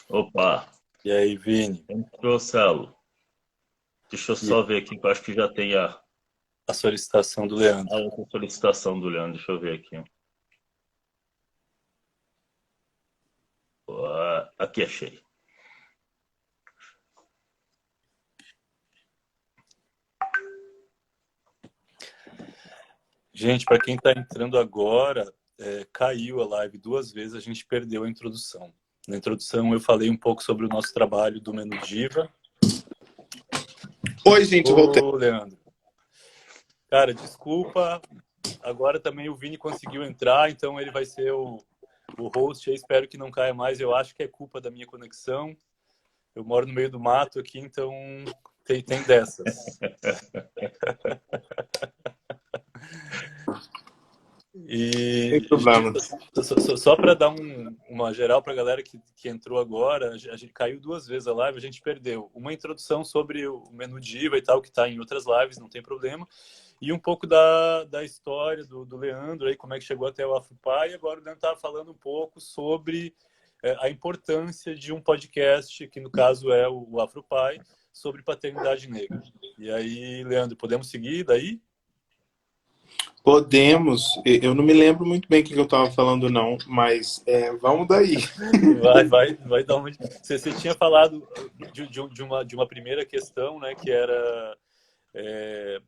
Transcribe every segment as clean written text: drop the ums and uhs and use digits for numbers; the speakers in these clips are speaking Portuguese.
Opa, E aí, Vini? entrou, Celo. Deixa eu E só ver aqui, que eu acho que já tem a solicitação do a Leandro. outra solicitação do Leandro. Deixa eu ver aqui. Aqui achei. Gente, para quem está entrando agora, caiu a live duas vezes, a gente perdeu a introdução. Na introdução eu falei um pouco sobre o nosso trabalho do Menu Diva. Oi, gente, voltei. Ô, Leandro. Cara, desculpa, agora também o Vini conseguiu entrar, então ele vai ser o host. Eu espero que não caia mais, eu acho que é culpa da minha conexão. Eu moro no meio do mato aqui, então tem dessas. Sem E problemas. só para dar uma geral para a galera que entrou agora, a gente caiu duas vezes a live, a gente perdeu uma introdução sobre o menu Diva e tal, que está em outras lives, não tem problema, e um pouco da história do Leandro, aí, como é que chegou até o Afropai, e agora o Leandro estava falando um pouco sobre a importância de um podcast, que no caso é o Afropai, sobre paternidade negra. E aí, Leandro, podemos seguir daí? Podemos. Eu não me lembro muito bem o que eu estava falando, não, mas vamos daí. Vai dar onde. Você tinha falado de uma primeira questão, né, que era é,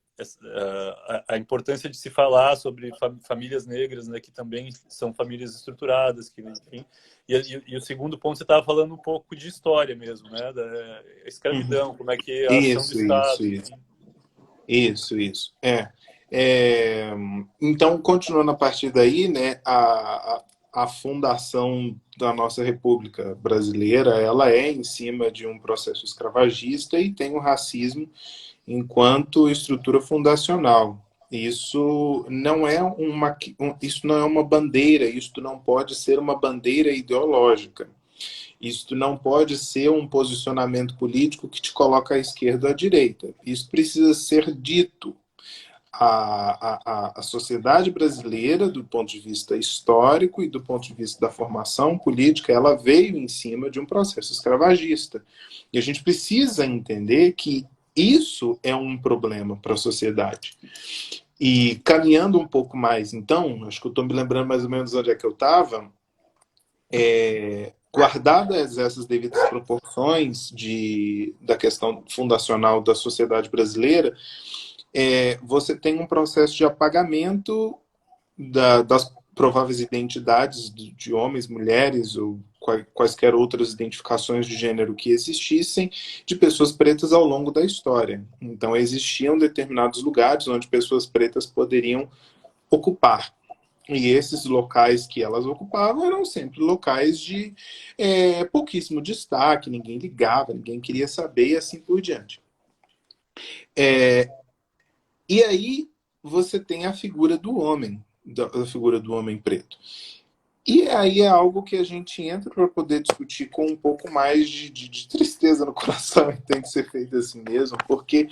a importância de se falar sobre famílias negras, né, que também são famílias estruturadas, que, enfim. E o segundo ponto, você estava falando um pouco de história mesmo, né, da Uhum. escravidão, como é que é a ação do Isso, isso, Estado, isso. enfim. Isso. Então, continuando a partir daí, né, a fundação da nossa República Brasileira, ela é em cima de um processo escravagista e tem o racismo enquanto estrutura fundacional. Isso não é uma bandeira, isso não pode ser uma bandeira ideológica. Isso não pode ser um posicionamento político que te coloca à esquerda ou à direita. Isso precisa ser dito. A sociedade brasileira, do ponto de vista histórico e do ponto de vista da formação política, ela veio em cima de um processo escravagista. E a gente precisa entender que isso é um problema para a sociedade. E caminhando um pouco mais, então, acho que eu estou me lembrando mais ou menos onde é que eu estava, guardadas essas devidas proporções da questão fundacional da sociedade brasileira, você tem um processo de apagamento das prováveis identidades de homens, mulheres ou quaisquer outras identificações de gênero que existissem de pessoas pretas ao longo da história. Então, existiam determinados lugares onde pessoas pretas poderiam ocupar. E esses locais que elas ocupavam eram sempre locais de pouquíssimo destaque, ninguém ligava, ninguém queria saber e assim por diante. E aí você tem a figura do homem, a figura do homem preto. E aí é algo que a gente entra para poder discutir com um pouco mais de tristeza no coração, e tem que ser feito assim mesmo, porque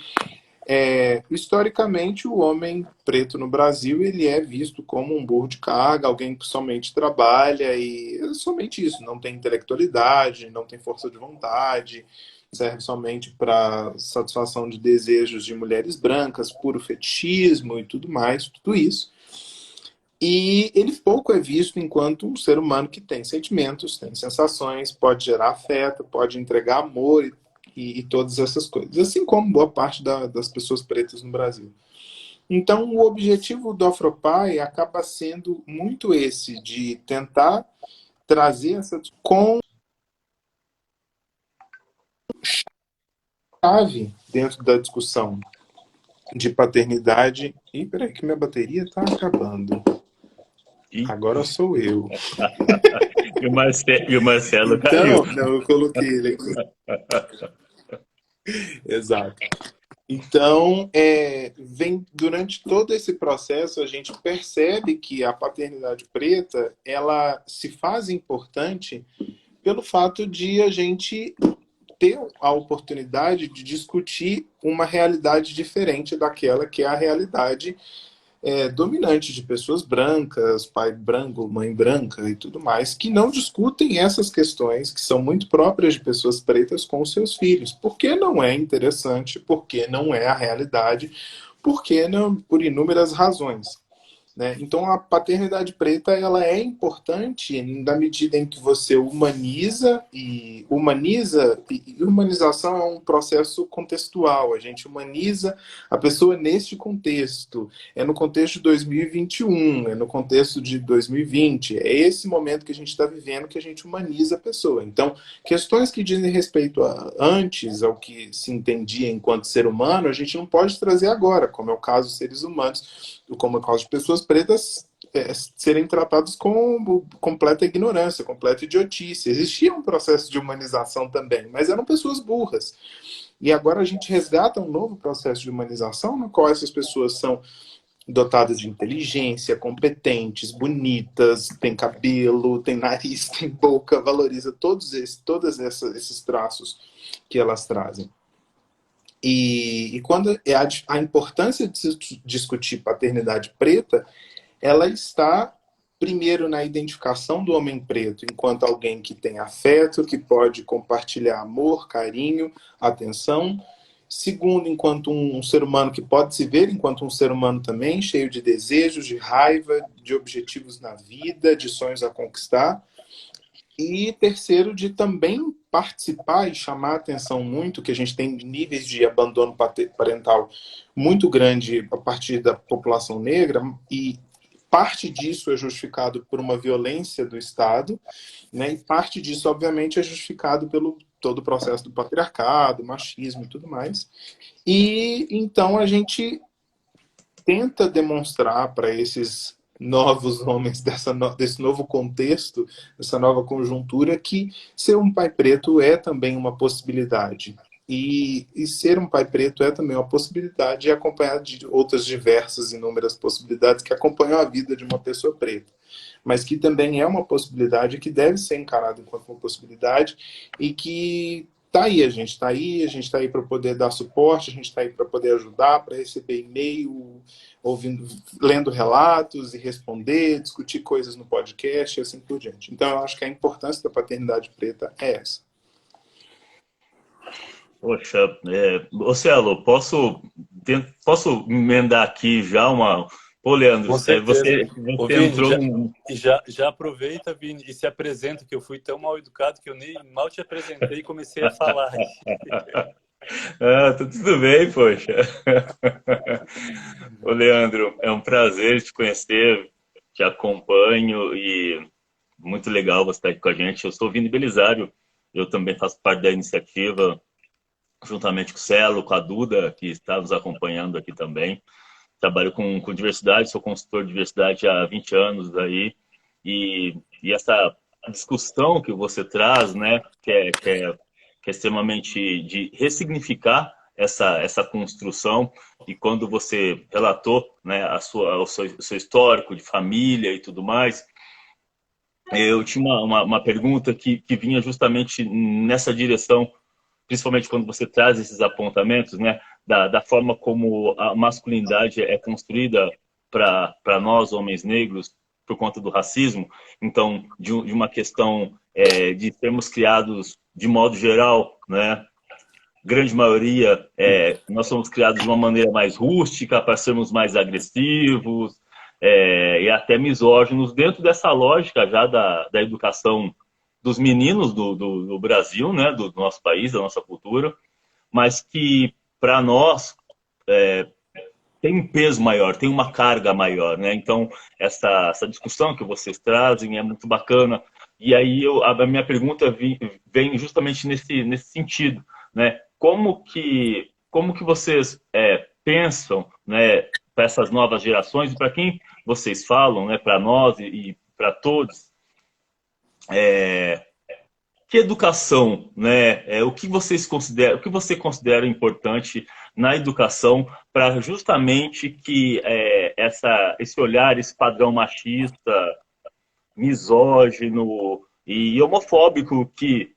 historicamente o homem preto no Brasil ele é visto como um burro de carga, alguém que somente trabalha e somente isso, não tem intelectualidade, não tem força de vontade, serve somente para satisfação de desejos de mulheres brancas, puro fetichismo e tudo mais, tudo isso. E ele pouco é visto enquanto um ser humano que tem sentimentos, tem sensações, pode gerar afeto, pode entregar amor e todas essas coisas. Assim como boa parte das pessoas pretas no Brasil. Então, o objetivo do Afropai acaba sendo muito esse, de tentar trazer essa com chave dentro da discussão de paternidade. Ih, peraí, que minha bateria está acabando. E, Agora sou eu. e o Marcelo caiu. Então, não, eu coloquei ele aqui. Exato. Então, vem durante todo esse processo a gente percebe que a paternidade preta ela se faz importante pelo fato de a gente ter a oportunidade de discutir uma realidade diferente daquela que é a realidade dominante de pessoas brancas, pai branco, mãe branca e tudo mais, que não discutem essas questões que são muito próprias de pessoas pretas com os seus filhos. Porque não é interessante, porque não é a realidade, porque não, por inúmeras razões. Né? Então a paternidade preta ela é importante na medida em que você e humanização é um processo contextual. A gente humaniza a pessoa neste contexto. É no contexto de 2021, é no contexto de 2020. É esse momento que a gente está vivendo que a gente humaniza a pessoa. Então, questões que dizem respeito a antes, ao que se entendia enquanto ser humano, a gente não pode trazer agora, como é o caso dos seres humanos, como é o caso de pessoas pretas serem tratados com completa ignorância, completa idiotice. Existia um processo de humanização também, mas eram pessoas burras. E agora a gente resgata um novo processo de humanização no qual essas pessoas são dotadas de inteligência, competentes, bonitas, tem cabelo, tem nariz, tem boca, valoriza todos esses traços que elas trazem. E quando a importância de se discutir paternidade preta, ela está primeiro na identificação do homem preto enquanto alguém que tem afeto, que pode compartilhar amor, carinho, atenção. Segundo, enquanto um ser humano que pode se ver enquanto um ser humano também, cheio de desejos, de raiva, de objetivos na vida, de sonhos a conquistar. E terceiro, de também participar e chamar a atenção muito, que a gente tem níveis de abandono parental muito grande a partir da população negra, e parte disso é justificado por uma violência do Estado, né? E parte disso, obviamente, é justificado pelo todo o processo do patriarcado, machismo e tudo mais. E então a gente tenta demonstrar para esses novos homens desse novo contexto, dessa nova conjuntura, que ser um pai preto é também uma possibilidade. E ser um pai preto é também uma possibilidade, acompanhado de outras diversas, inúmeras possibilidades que acompanham a vida de uma pessoa preta. Mas que também é uma possibilidade que deve ser encarada enquanto uma possibilidade e que tá aí, a gente está aí, a gente está aí para poder dar suporte, a gente está aí para poder ajudar, para receber e-mail, ouvindo, lendo relatos e responder, discutir coisas no podcast e assim por diante. Então, eu acho que a importância da paternidade preta é essa. Poxa, Ocelo, posso emendar aqui já uma... Pô, Leandro, Com certeza. Ô, Vini, entrou já aproveita, Vini, e se apresenta, que eu fui tão mal educado que eu nem mal te apresentei e comecei a falar. tudo bem, poxa. Ô, Leandro, é um prazer te conhecer, te acompanho e muito legal você estar aqui com a gente. Eu sou o Vini Belisário, eu também faço parte da iniciativa, juntamente com o Celo, com a Duda, que está nos acompanhando aqui também. Trabalho com diversidade, sou consultor de diversidade há 20 anos aí, e essa discussão que você traz, né, que é extremamente de ressignificar essa construção, e quando você relatou, né, o seu histórico de família e tudo mais, eu tinha uma pergunta que vinha justamente nessa direção, principalmente quando você traz esses apontamentos, né, da forma como a masculinidade é construída para nós, homens negros, por conta do racismo. Então, de uma questão de sermos criados, de modo geral, né, grande maioria, nós somos criados de uma maneira mais rústica, para sermos mais agressivos, e até misóginos, dentro dessa lógica já da educação dos meninos do Brasil, né, do nosso país, da nossa cultura, mas que, para nós, tem um peso maior, tem uma carga maior, né? Então, essa discussão que vocês trazem é muito bacana. E aí, a minha pergunta vem justamente nesse sentido, né? Como que vocês pensam, né, para essas novas gerações e para quem vocês falam, né, para nós e para todos, que educação, né? O que vocês consideram, o que você considera importante na educação para justamente que esse olhar, esse padrão machista, misógino e homofóbico que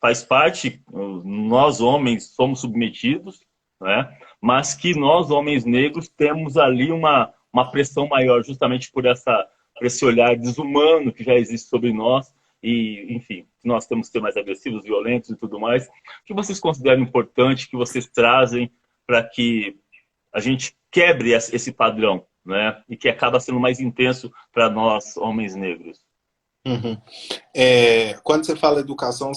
faz parte, nós homens somos submetidos, né? Mas que nós homens negros temos ali uma uma pressão maior, justamente por esse olhar desumano que já existe sobre nós, e, enfim, nós temos que ser mais agressivos, violentos e tudo mais. O que vocês consideram importante, que vocês trazem para que a gente quebre esse padrão, né? E que acaba sendo mais intenso para nós, homens negros? Uhum. Quando você fala educação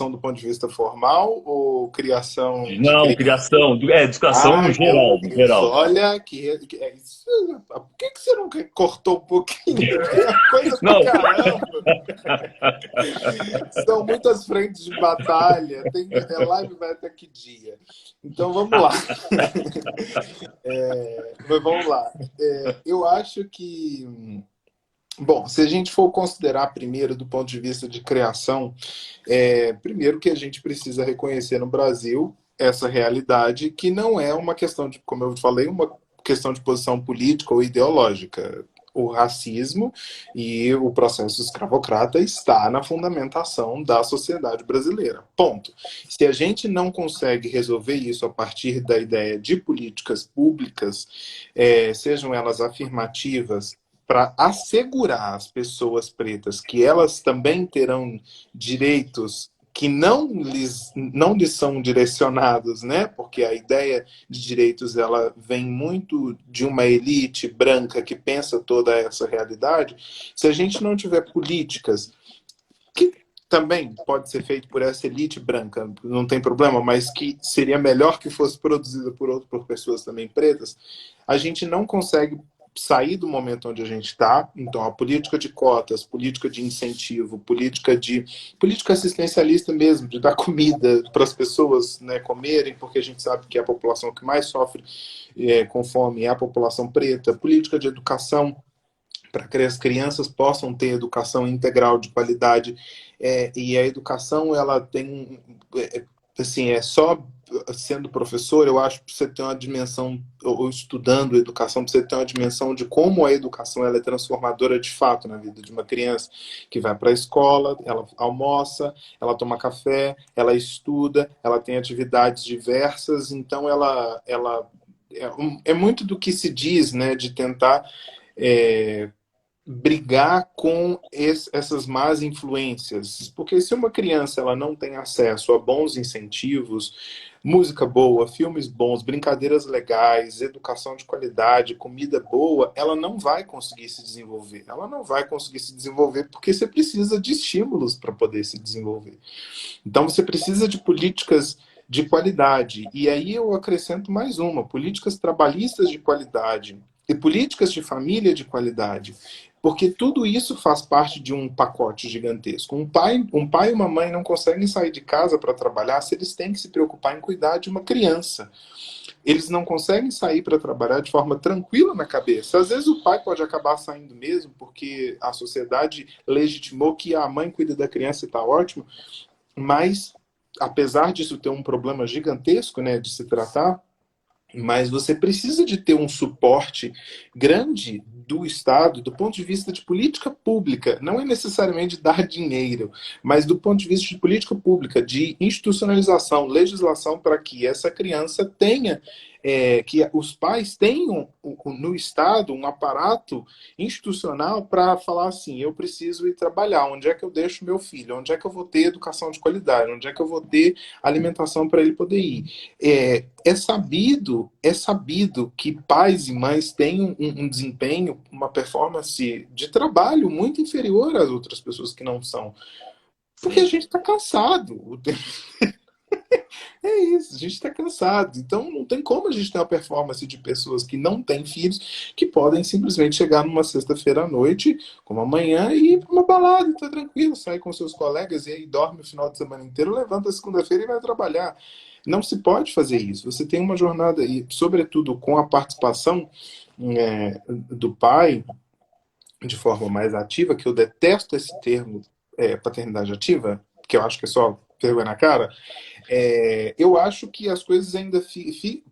do ponto de vista formal ou criação de Não, criança? criação, educação no Meu geral, no Deus, geral. olha que é isso. Por que você não cortou um pouquinho? É coisa pra Não, caramba. São muitas frentes de batalha. Live vai até que dia? Então vamos lá. Mas vamos lá. Eu acho que, bom, se a gente for considerar primeiro do ponto de vista de criação, primeiro que a gente precisa reconhecer no Brasil essa realidade que não é uma questão de, como eu falei, uma questão de posição política ou ideológica. O racismo e o processo escravocrata está na fundamentação da sociedade brasileira. Ponto. Se a gente não consegue resolver isso a partir da ideia de políticas públicas, sejam elas afirmativas, para assegurar às pessoas pretas que elas também terão direitos que não lhes são direcionados, né? Porque a ideia de direitos ela vem muito de uma elite branca que pensa toda essa realidade. Se a gente não tiver políticas que também pode ser feito por essa elite branca, não tem problema, mas que seria melhor que fosse produzida por pessoas também pretas, a gente não consegue sair do momento onde a gente está. Então, a política de cotas, política de incentivo, política assistencialista mesmo, de dar comida para as pessoas, né, comerem, porque a gente sabe que a população que mais sofre com fome é a população preta, política de educação, para que as crianças possam ter educação integral de qualidade. E a educação, ela tem, assim, só sendo professor, eu acho que você ter uma dimensão, ou estudando educação, para você ter uma dimensão de como a educação ela é transformadora de fato na vida de uma criança que vai para a escola, ela almoça, ela toma café, ela estuda, ela tem atividades diversas, então ela é muito do que se diz, né, de tentar brigar com essas más influências, porque se uma criança ela não tem acesso a bons incentivos, música boa, filmes bons, brincadeiras legais, educação de qualidade, comida boa, ela não vai conseguir se desenvolver. Ela não vai conseguir se desenvolver porque você precisa de estímulos para poder se desenvolver. Então você precisa de políticas de qualidade. E aí eu acrescento mais uma, políticas trabalhistas de qualidade e políticas de família de qualidade. Porque tudo isso faz parte de um pacote gigantesco. Um pai e uma mãe não conseguem sair de casa para trabalhar se eles têm que se preocupar em cuidar de uma criança. Eles não conseguem sair para trabalhar de forma tranquila na cabeça. Às vezes o pai pode acabar saindo mesmo, porque a sociedade legitimou que a mãe cuida da criança e está ótimo, mas apesar disso ter um problema gigantesco, né, de se tratar, mas você precisa de ter um suporte grande do Estado, do ponto de vista de política pública. Não é necessariamente dar dinheiro, mas do ponto de vista de política pública, de institucionalização, legislação para que essa criança tenha, que os pais tenham no Estado um aparato institucional para falar assim, eu preciso ir trabalhar, onde é que eu deixo meu filho? Onde é que eu vou ter educação de qualidade? Onde é que eu vou ter alimentação para ele poder ir? É sabido que pais e mães têm um desempenho, uma performance de trabalho muito inferior às outras pessoas que não são. Porque a gente está cansado. É isso, a gente está cansado. Então não tem como a gente ter uma performance de pessoas que não têm filhos, que podem simplesmente chegar numa sexta-feira à noite, como amanhã, e ir para uma balada, tá tranquilo, sair com seus colegas e aí dorme o final de semana inteiro, levanta a segunda-feira e vai trabalhar. Não se pode fazer isso. Você tem uma jornada, e sobretudo com a participação do pai de forma mais ativa, que eu detesto esse termo paternidade ativa, que eu acho que é só vergonha na cara. Eu acho que as coisas ainda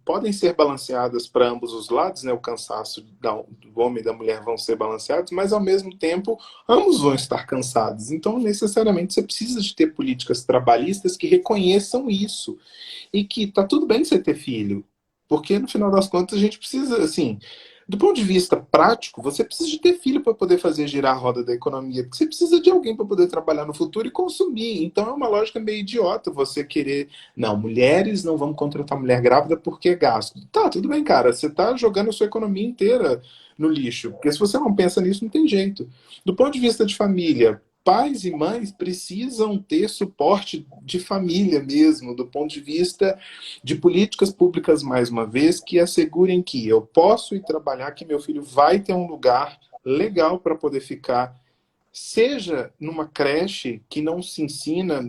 podem ser balanceadas para ambos os lados, né? O cansaço do homem e da mulher vão ser balanceados, mas ao mesmo tempo ambos vão estar cansados. Então, necessariamente, você precisa de ter políticas trabalhistas que reconheçam isso e que tá tudo bem você ter filho, porque no final das contas a gente precisa, assim, Do ponto de vista prático, você precisa de ter filho para poder fazer girar a roda da economia, porque você precisa de alguém para poder trabalhar no futuro e consumir. Então é uma lógica meio idiota você querer, não, mulheres não vão contratar mulher grávida porque é gasto. Tá, tudo bem, cara, você está jogando a sua economia inteira no lixo, porque se você não pensa nisso, não tem jeito. Do ponto de vista de família, pais e mães precisam ter suporte de família mesmo, do ponto de vista de políticas públicas, mais uma vez, que assegurem que eu posso ir trabalhar, que meu filho vai ter um lugar legal para poder ficar, seja numa creche que não se ensina,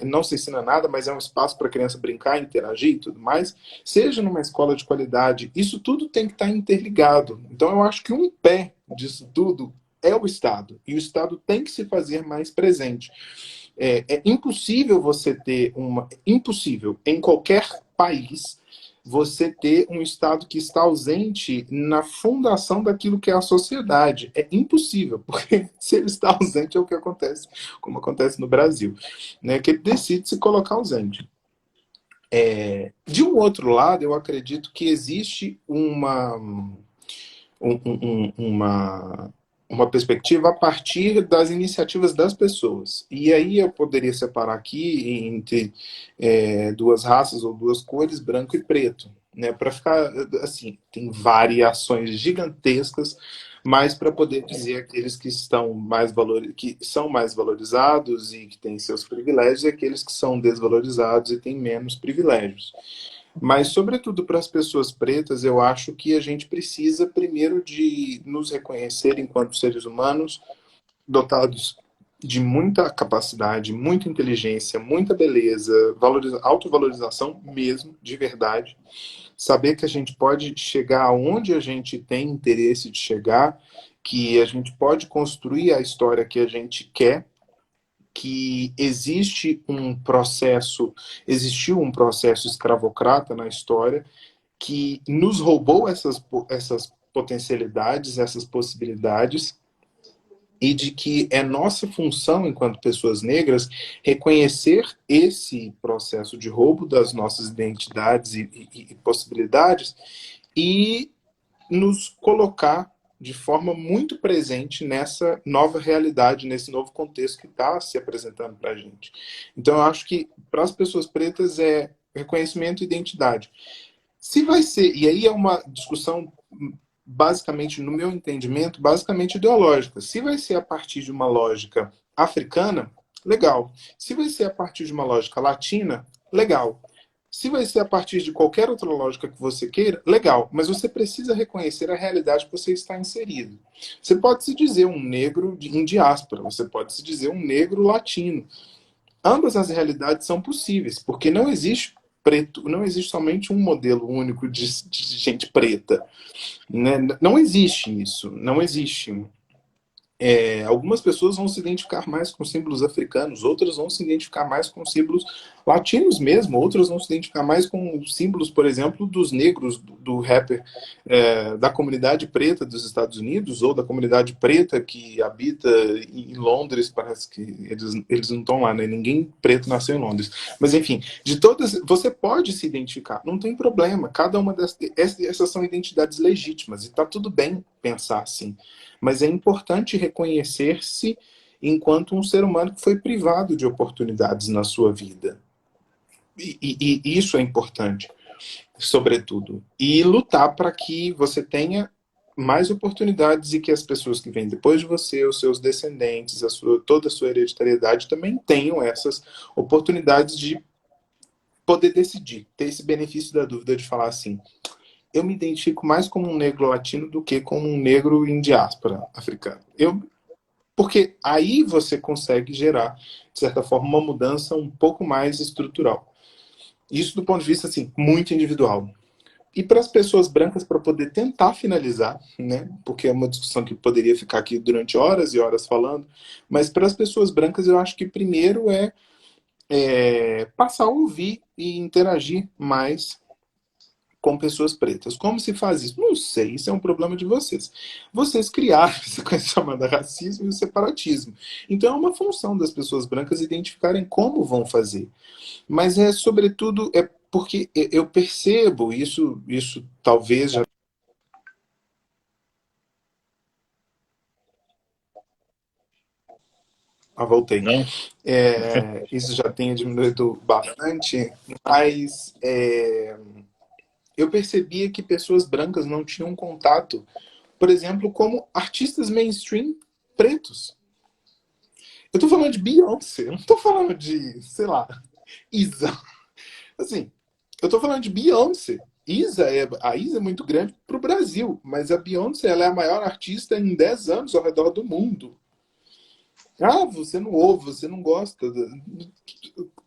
não se ensina nada, mas é um espaço para a criança brincar, interagir e tudo mais, seja numa escola de qualidade, isso tudo tem que estar interligado. Então eu acho que um pé disso tudo é o Estado, e o Estado tem que se fazer mais presente. É impossível você ter uma... Impossível, em qualquer país, você ter um Estado que está ausente na fundação daquilo que é a sociedade. É impossível, porque se ele está ausente é o que acontece, como acontece no Brasil, né? Que ele decide se colocar ausente. De um outro lado, eu acredito que existe uma perspectiva a partir das iniciativas das pessoas. E aí eu poderia separar aqui entre duas raças ou duas cores, branco e preto. Né? Para ficar assim, tem variações gigantescas, mas para poder dizer aqueles que que são mais valorizados e que têm seus privilégios e aqueles que são desvalorizados e têm menos privilégios. Mas, sobretudo para as pessoas pretas, eu acho que a gente precisa primeiro de nos reconhecer enquanto seres humanos dotados de muita capacidade, muita inteligência, muita beleza, autovalorização mesmo, de verdade. Saber que a gente pode chegar aonde a gente tem interesse de chegar, que a gente pode construir a história que a gente quer, que existiu um processo escravocrata na história que nos roubou essas potencialidades, essas possibilidades, e de que é nossa função, enquanto pessoas negras, reconhecer esse processo de roubo das nossas identidades e possibilidades e nos colocar de forma muito presente nessa nova realidade, nesse novo contexto que está se apresentando para a gente. Então, eu acho que para as pessoas pretas é reconhecimento e identidade. Se vai ser, e aí é uma discussão basicamente, no meu entendimento, basicamente ideológica. Se vai ser a partir de uma lógica africana, legal. Se vai ser a partir de uma lógica latina, legal. Se vai ser a partir de qualquer outra lógica que você queira, legal. Mas você precisa reconhecer a realidade que você está inserido. Você pode se dizer um negro em diáspora, você pode se dizer um negro latino. Ambas as realidades são possíveis, porque não existe preto, não existe somente um modelo único de gente preta. Né? Não existe isso, não existe. Algumas pessoas vão se identificar mais com símbolos africanos, outras vão se identificar mais com símbolos latinos mesmo, outras vão se identificar mais com símbolos, por exemplo, dos negros, do rapper da comunidade preta dos Estados Unidos, ou da comunidade preta que habita em Londres. Parece que eles não estão lá, né? Ninguém preto nasceu em Londres. Mas enfim, de todas, você pode se identificar, não tem problema. Cada uma essas são identidades legítimas, e está tudo bem pensar assim. Mas é importante reconhecer-se enquanto um ser humano que foi privado de oportunidades na sua vida. E isso é importante, sobretudo. E lutar para que você tenha mais oportunidades e que as pessoas que vêm depois de você, os seus descendentes, toda a sua hereditariedade também tenham essas oportunidades de poder decidir, ter esse benefício da dúvida de falar assim: eu me identifico mais como um negro latino do que como um negro em diáspora africano. Porque aí você consegue gerar, de certa forma, uma mudança um pouco mais estrutural. Isso do ponto de vista assim, muito individual. E para as pessoas brancas, para poder tentar finalizar, né? Porque é uma discussão que poderia ficar aqui durante horas e horas falando, mas para as pessoas brancas eu acho que primeiro passar a ouvir e interagir mais com pessoas pretas. Como se faz isso? Não sei, isso é um problema de vocês. Vocês criaram essa coisa chamada racismo e o separatismo. Então é uma função das pessoas brancas identificarem como vão fazer. Mas sobretudo, porque eu percebo, isso talvez já Voltei. Não? Isso já tem diminuído bastante, mas eu percebia que pessoas brancas não tinham contato, por exemplo, como artistas mainstream pretos. Eu tô falando de Beyoncé, eu não tô falando de, sei lá, Isa. Assim, eu tô falando de Beyoncé. A Isa é muito grande pro Brasil, mas a Beyoncé ela é a maior artista em 10 anos ao redor do mundo. Ah, você não ouve, você não gosta.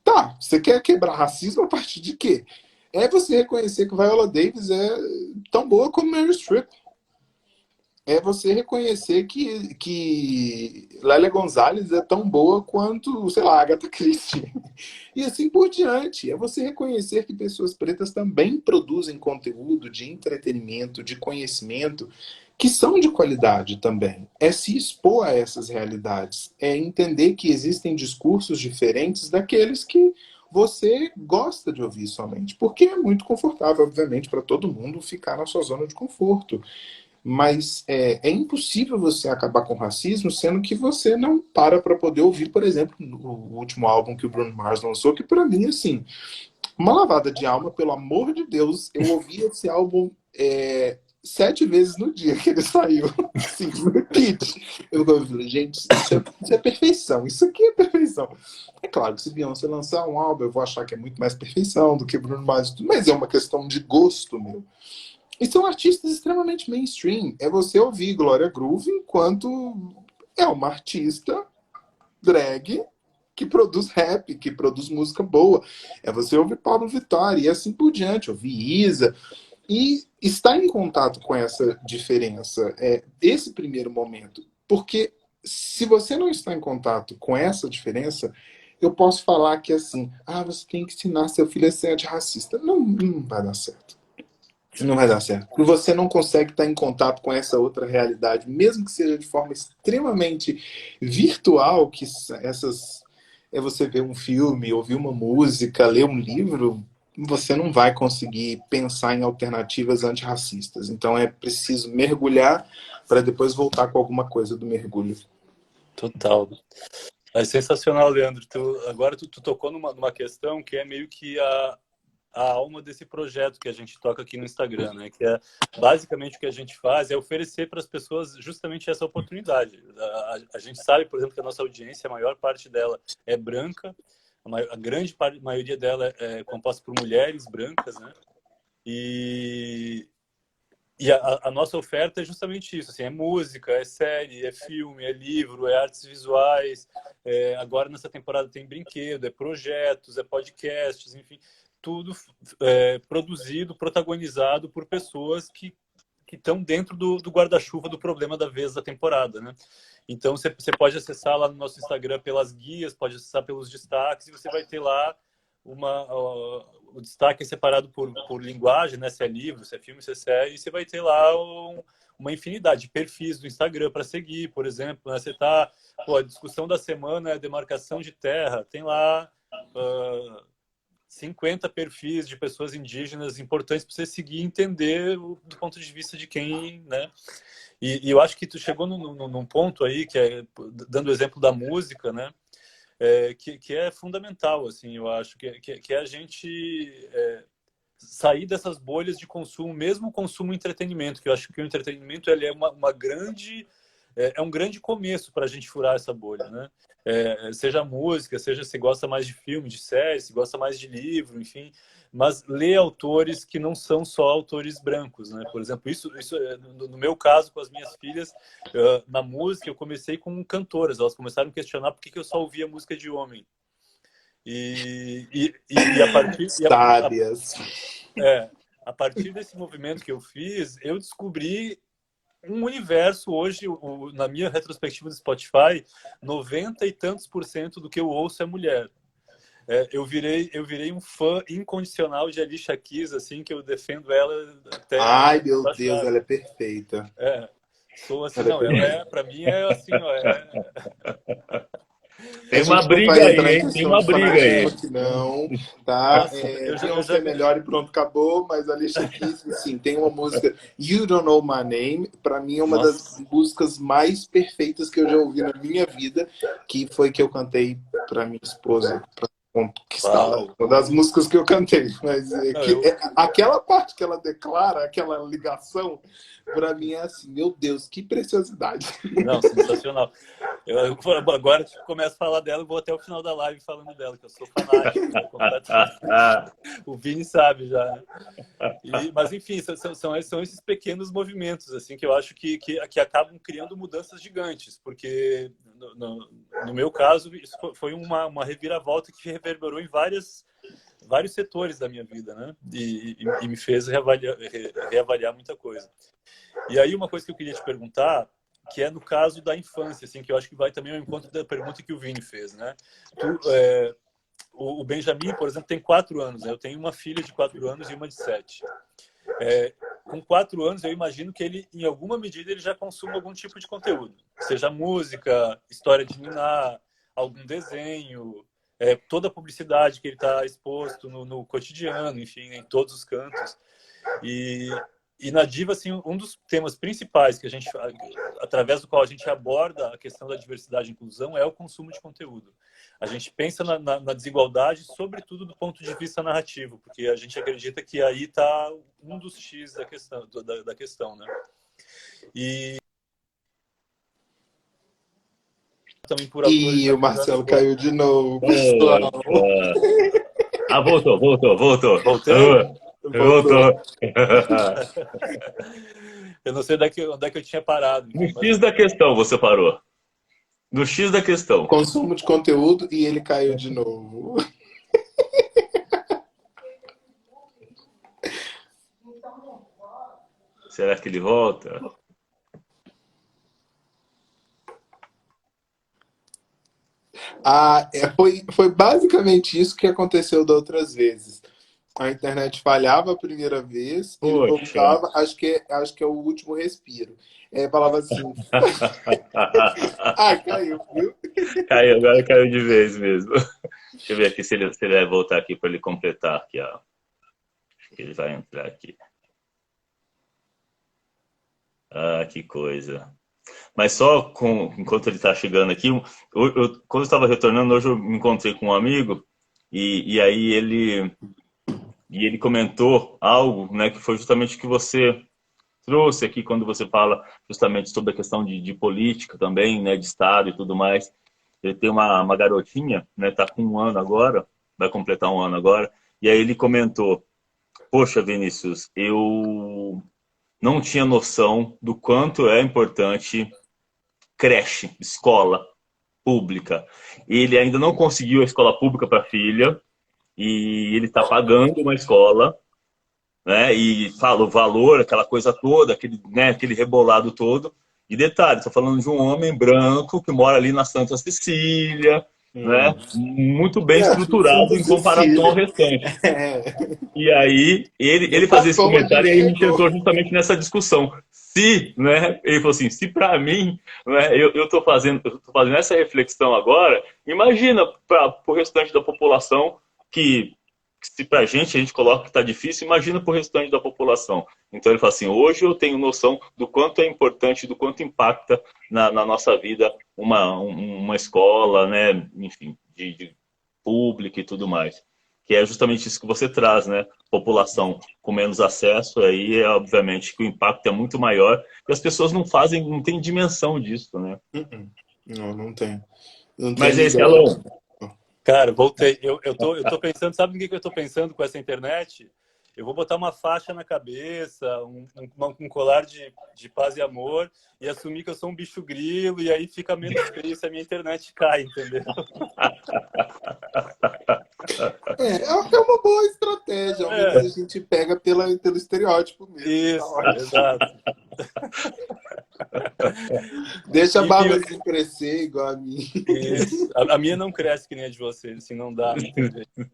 Tá, você quer quebrar racismo a partir de quê? É você reconhecer que Viola Davis é tão boa como Meryl Streep. É você reconhecer que Lélia Gonzalez é tão boa quanto, sei lá, Agatha Christie. E assim por diante. É você reconhecer que pessoas pretas também produzem conteúdo de entretenimento, de conhecimento, que são de qualidade também. É se expor a essas realidades. É entender que existem discursos diferentes daqueles que você gosta de ouvir somente. Porque é muito confortável, obviamente, para todo mundo ficar na sua zona de conforto. Mas é impossível você acabar com o racismo sendo que você não para poder ouvir, por exemplo, o último álbum que o Bruno Mars lançou, que para mim, assim, uma lavada de alma, pelo amor de Deus. Eu ouvi esse álbum 7 vezes no dia que ele saiu. Sim, no repeat. Eu falei, gente, isso é perfeição. Isso aqui é perfeição. É claro que se Beyoncé lançar um álbum, eu vou achar que é muito mais perfeição do que Bruno Mars, mas é uma questão de gosto, meu. E são artistas extremamente mainstream. É você ouvir Glória Groove enquanto é uma artista drag que produz rap, que produz música boa. É você ouvir Pablo Vittar e assim por diante, ouvir Isa. E estar em contato com essa diferença, esse primeiro momento. Porque se você não está em contato com essa diferença, eu posso falar que assim, você tem que ensinar seu filho a ser antirracista. Não, não vai dar certo. Não vai dar certo. Porque você não consegue estar em contato com essa outra realidade, mesmo que seja de forma extremamente virtual, que essas é você ver um filme, ouvir uma música, ler um livro, você não vai conseguir pensar em alternativas antirracistas. Então é preciso mergulhar para depois voltar com alguma coisa do mergulho. Total. É sensacional, Leandro. Agora tu tocou numa questão que é meio que a alma desse projeto que a gente toca aqui no Instagram, né? Que é basicamente o que a gente faz é oferecer para as pessoas justamente essa oportunidade. A gente sabe, por exemplo, que a nossa audiência, a maior parte dela é branca, a grande maioria dela é composta por mulheres brancas, né? E a nossa oferta é justamente isso, assim, é música, é série, é filme, é livro, é artes visuais, agora nessa temporada tem brinquedo, é projetos, é podcasts, enfim, tudo produzido, protagonizado por pessoas que estão dentro do guarda-chuva do problema da vez da temporada, né? Então você pode acessar lá no nosso Instagram pelas guias, pode acessar pelos destaques e você vai ter lá o destaque é separado por linguagem, né? Se é livro, se é filme, se é série, e você vai ter lá uma infinidade de perfis do Instagram para seguir, por exemplo, né? Você tá, a discussão da semana é demarcação de terra, tem lá 50 perfis de pessoas indígenas importantes para você seguir e entender do ponto de vista de quem, né? E eu acho que tu chegou num ponto aí, que é, dando o exemplo da música, né? Que é fundamental, assim, eu acho, que é a gente sair dessas bolhas de consumo, mesmo o consumo entretenimento, que eu acho que o entretenimento ele é uma grande... É um grande começo para a gente furar essa bolha, né? Seja música, seja se gosta mais de filme, de série, se gosta mais de livro, enfim, mas ler autores que não são só autores brancos, né? Por exemplo, isso no meu caso com as minhas filhas, na música eu comecei com cantoras, elas começaram a questionar por que eu só ouvia música de homem. E a partir Sábias. a partir desse movimento que eu fiz, eu descobri um universo hoje, na minha retrospectiva do Spotify, 90 e tantos % do que eu ouço é mulher. Eu virei um fã incondicional de Alicia Keys, assim, que eu defendo ela até... Ai, meu Deus, ela é perfeita. Sou assim, não, ela para mim é assim, ó, Tem A uma gente não briga vai aí, entrar em hein? Tem questão uma de briga fanatismo aí. aqui, não, tá? Nossa, Beyoncé é melhor e pronto, acabou, mas Alicia Keys, sim, tem uma música, You Don't Know My Name, pra mim é uma das Nossa, músicas mais perfeitas que eu já ouvi na minha vida, que foi que eu cantei pra minha esposa, pra conquistá-la. uau. Uma das músicas que eu cantei, mas Não, eu, aquela parte que ela declara, aquela ligação, pra mim é assim, meu Deus, que preciosidade. não, sensacional. Agora que eu começo a falar dela, eu vou até o final da live falando dela, que eu sou fanático, né, completamente. O Vini sabe já, né? Mas, enfim, são esses pequenos movimentos assim que eu acho que acabam criando mudanças gigantes, porque, no meu caso, isso foi uma reviravolta que reverberou em vários setores da minha vida, né? E me fez reavaliar muita coisa. E aí, uma coisa que eu queria te perguntar, que é no caso da infância, assim, que eu acho que vai também ao encontro da pergunta que o Vini fez, né? O Benjamin, por exemplo, tem 4 anos, né? Eu tenho uma filha de 4 anos e uma de 7. Com 4 anos, eu imagino que ele, em alguma medida, ele já consuma algum tipo de conteúdo. Seja música, história de ninar, algum desenho, toda a publicidade que ele está exposto no cotidiano, enfim, em todos os cantos. E na Diva, assim, um dos temas principais que a gente, através do qual a gente aborda a questão da diversidade e inclusão é o consumo de conteúdo. A gente pensa na desigualdade, sobretudo do ponto de vista narrativo, porque a gente acredita que aí está um dos X da questão, né? E também por autores E o americanos Marcelo como... caiu de novo, pessoal. Poxa. Ah, voltou. Voltei? Voltou. Voltou. Eu não sei onde é que eu tinha parado, No enfim, mas... X da questão você parou. No X da questão. Consumo de conteúdo e ele caiu de novo. Será que ele volta? Foi basicamente isso que aconteceu da outras vezes. A internet falhava a primeira vez, ele Poxa. voltava, acho que é o último respiro. Falava assim, ai, caiu, viu? Caiu, agora caiu de vez mesmo. Deixa eu ver aqui se ele vai voltar aqui para ele completar aqui. Ó. Acho que ele vai entrar aqui. Ah, que coisa. Mas só enquanto ele está chegando aqui, quando eu estava retornando, hoje eu me encontrei com um amigo e aí ele comentou algo, né, que foi justamente o que você trouxe aqui quando você fala justamente sobre a questão de política também, né, de Estado e tudo mais. Ele tem uma garotinha, né, tá com 1 ano agora, vai completar 1 ano agora, e aí ele comentou, poxa, Vinícius, eu não tinha noção do quanto é importante creche, escola pública. Ele ainda não conseguiu a escola pública para a filha, e ele está pagando uma escola, né? E fala o valor, aquela coisa toda, aquele rebolado todo. E detalhe, estou falando de um homem branco que mora ali na Santa Cecília, né? Muito bem estruturado Santa em comparação ao Cecília. restante. É, E aí, ele fazia esse Japão a comentário e gente aí me chegou. entrou justamente nessa discussão. Se, né, ele falou assim, se para mim, né, eu tô fazendo essa reflexão agora, imagina para o restante da população que se para a gente coloca que está difícil, imagina para o restante da população. Então ele fala assim, hoje eu tenho noção do quanto é importante, do quanto impacta na nossa vida uma escola, né, enfim, de pública e tudo mais. Que é justamente isso que você traz, né? População com menos acesso, aí é obviamente que o impacto é muito maior e as pessoas não têm dimensão disso, né? Não, não tem. Não tem Mas é esse, ideia. Alon, Cara, voltei. Eu tô pensando, sabe no que eu tô pensando com essa internet? Eu vou botar uma faixa na cabeça, um colar de paz e amor, e assumir que eu sou um bicho grilo, e aí fica menos feio se a minha internet cai, entendeu? É uma boa estratégia, ao menos a É, gente pega pelo estereótipo mesmo. Tá isso, ótimo. exato. Deixa a Enfim, barbazinha crescer igual a mim. isso. A minha não cresce que nem a de vocês, assim, não dá, não tem jeito.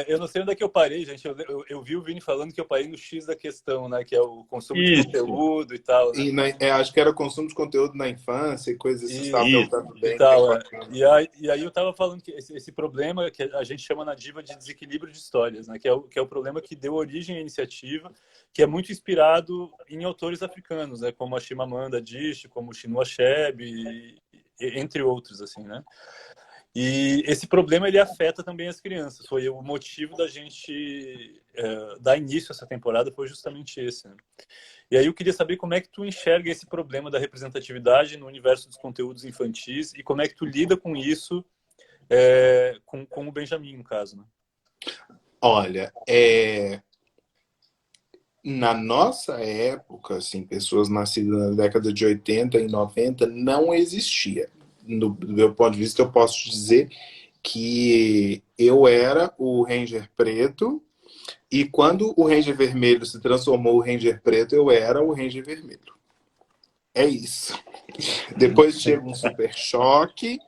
Eu não sei onde é que eu parei, gente. Eu vi o Vini falando que eu parei no X da questão, né? Que é o consumo de Isso, conteúdo e tal, né? E acho que era consumo de conteúdo na infância e coisas assim, você estava Isso, isso. perguntando e bem, bem tal, é. bacana. E aí eu tava falando que esse problema que a gente chama na Diva de desequilíbrio de histórias, né? Que é o problema que deu origem à iniciativa, que é muito inspirado em autores africanos, né? Como a Chimamanda Adichie, como o Chinua Achebe, entre outros, assim, né? E esse problema ele afeta também as crianças. Foi o motivo da gente dar início a essa temporada, foi justamente esse, né? E aí eu queria saber como é que tu enxerga esse problema da representatividade no universo dos conteúdos infantis e como é que tu lida com isso com o Benjamin, no caso, né? Olha, na nossa época, assim, pessoas nascidas na década de 80 e 90 não existia. Do meu ponto de vista, eu posso dizer que eu era o Ranger preto e quando o Ranger vermelho se transformou o Ranger preto, eu era o Ranger vermelho. É isso. Depois chega um super choque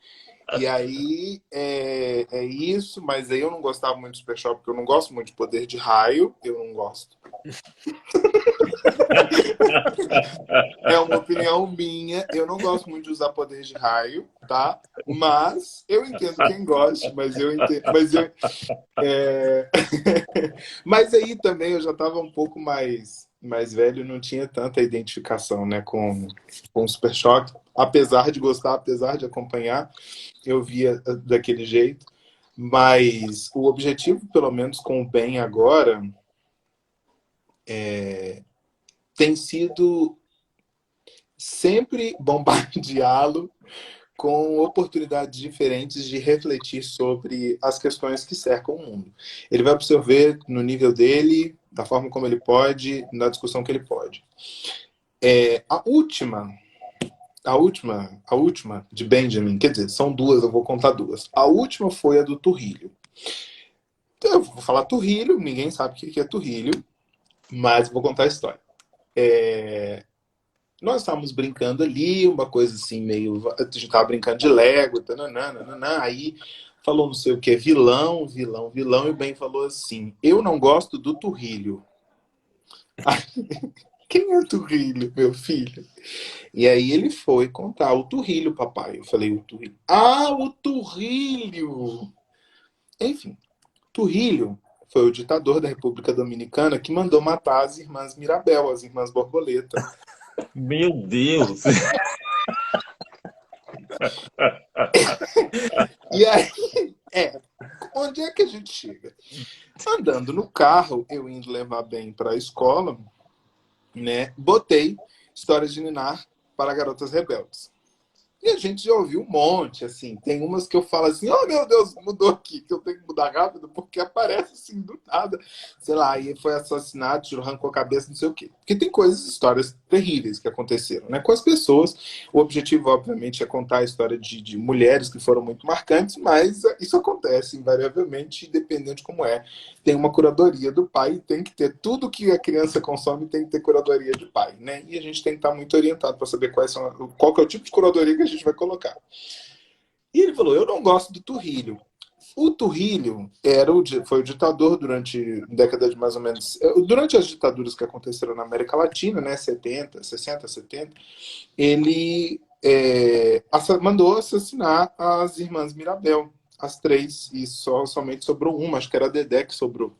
e aí é isso, mas aí eu não gostava muito do super choque porque eu não gosto muito de poder de raio, eu não gosto. É uma opinião minha. Eu não gosto muito de usar poder de raio, tá? Mas eu entendo quem gosta, mas eu entendo. É... mas aí também eu já estava um pouco mais velho, não tinha tanta identificação, né, com o Super Choque. Apesar de gostar, apesar de acompanhar, eu via daquele jeito. Mas o objetivo, pelo menos com o Ben agora, tem sido sempre bombardeá-lo com oportunidades diferentes de refletir sobre as questões que cercam o mundo. Ele vai absorver no nível dele, da forma como ele pode, na discussão que ele pode. A última de Benjamin, quer dizer, são duas, eu vou contar duas. A última foi a do Turrilho. Então, eu vou falar Turrilho, ninguém sabe o que é Turrilho, mas vou contar a história. Nós estávamos brincando ali, uma coisa assim, meio. A gente estava brincando de Lego, tananana, aí falou não sei o que, vilão, vilão, vilão, e o Ben falou assim: eu não gosto do Turrilho. Quem é o Turrilho, meu filho? E aí ele foi contar o Turrilho, papai. Eu falei, o Turrilho. Ah, o Turrilho! Enfim, Turrilho foi o ditador da República Dominicana que mandou matar as irmãs Mirabel, as irmãs Borboleta. Meu Deus! E aí, onde é que a gente chega? Andando no carro, eu indo levar bem para a escola, né? Botei Histórias de Ninar para Garotas Rebeldes. E a gente já ouviu um monte, assim. Tem umas que eu falo assim, oh meu Deus, mudou aqui, que eu tenho que mudar rápido, porque aparece assim do nada. Sei lá, aí foi assassinato, arrancou a cabeça, não sei o quê. Porque tem coisas, histórias terríveis que aconteceram, né? Com as pessoas. O objetivo, obviamente, é contar a história de mulheres que foram muito marcantes, mas isso acontece invariavelmente, dependendo de como é. Tem uma curadoria do pai, tem que ter tudo que a criança consome, tem que ter curadoria de pai, né? E a gente tem que estar muito orientado para saber qual que é o tipo de curadoria que a gente vai colocar. E ele falou, eu não gosto do Turrilho. O Turrilho foi o ditador durante a década de mais ou menos... Durante as ditaduras que aconteceram na América Latina, né, 70, 60, 70, ele mandou assassinar as irmãs Mirabel, as três, e somente sobrou uma, acho que era a Dedé que sobrou.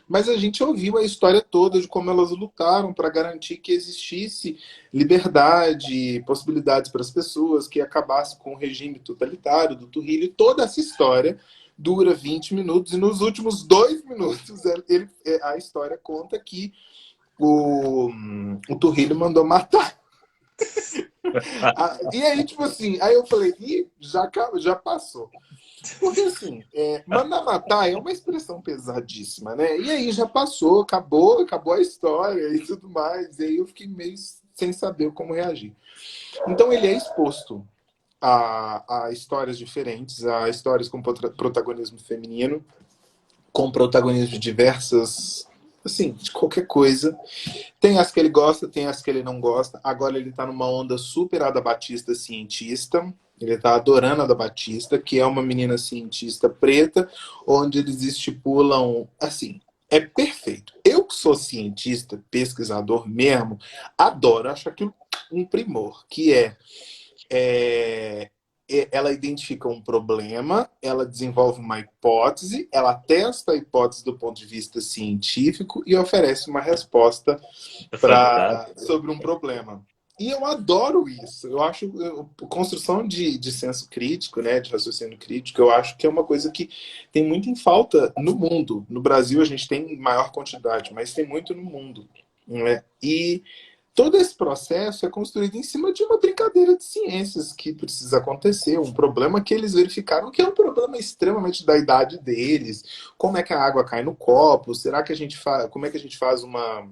Mas a gente ouviu a história toda de como elas lutaram para garantir que existisse liberdade, possibilidades para as pessoas, que acabasse com o regime totalitário do Turrilho. Toda essa história dura 20 minutos, e nos últimos 2 minutos a história conta que o Turrilho mandou matar. E aí, tipo assim, aí eu falei, já passou. Porque assim, mandar matar é uma expressão pesadíssima, né? E aí já passou, acabou a história e tudo mais. E aí eu fiquei meio sem saber como reagir. Então ele é exposto a histórias diferentes, a histórias com protagonismo feminino, com protagonismo de diversas, assim, de qualquer coisa. Tem as que ele gosta, tem as que ele não gosta. Agora ele tá numa onda super Ada Batista cientista. Ele tá adorando a da Batista, que é uma menina cientista preta, onde eles estipulam, assim, é perfeito. Eu que sou cientista, pesquisador mesmo, adoro, acho aquilo um primor, que é, ela identifica um problema, ela desenvolve uma hipótese, ela testa a hipótese do ponto de vista científico e oferece uma resposta É fantástico. sobre um problema. E eu adoro isso. Eu acho construção de senso crítico, né, de raciocínio crítico, eu acho que é uma coisa que tem muito em falta no mundo. No Brasil a gente tem maior quantidade, mas tem muito no mundo, né? E todo esse processo é construído em cima de uma brincadeira de ciências que precisa acontecer, um problema que eles verificaram que é um problema extremamente da idade deles. Como é que a água cai no copo? Será que a gente faz? Como é que a gente faz uma,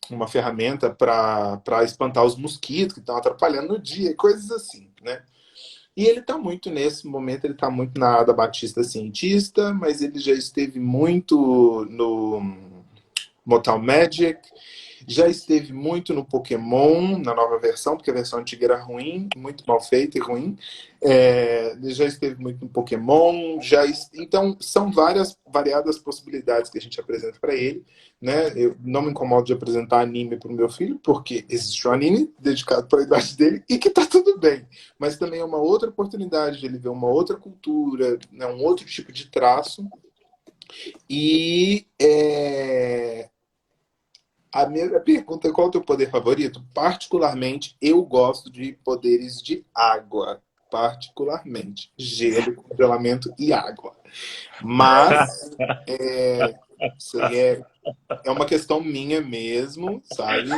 uma ferramenta para espantar os mosquitos que estão atrapalhando no dia, coisas assim, né? E ele está muito nesse momento, ele está muito na Ada Batista cientista, mas ele já esteve muito no Mortal Magic, já esteve muito no Pokémon, na nova versão, porque a versão antiga era ruim, muito mal feita e ruim. Ele já esteve muito no Pokémon, então são variadas possibilidades que a gente apresenta para ele. Né? Eu não me incomodo de apresentar anime para o meu filho, porque existe um anime dedicado para a idade dele e que está tudo bem. Mas também é uma outra oportunidade de ele ver uma outra cultura, né? Um outro tipo de traço. E a minha pergunta é qual é o teu poder favorito? Particularmente, eu gosto de poderes de água. Particularmente. Gelo, congelamento e água. Mas isso aí é uma questão minha mesmo, sabe?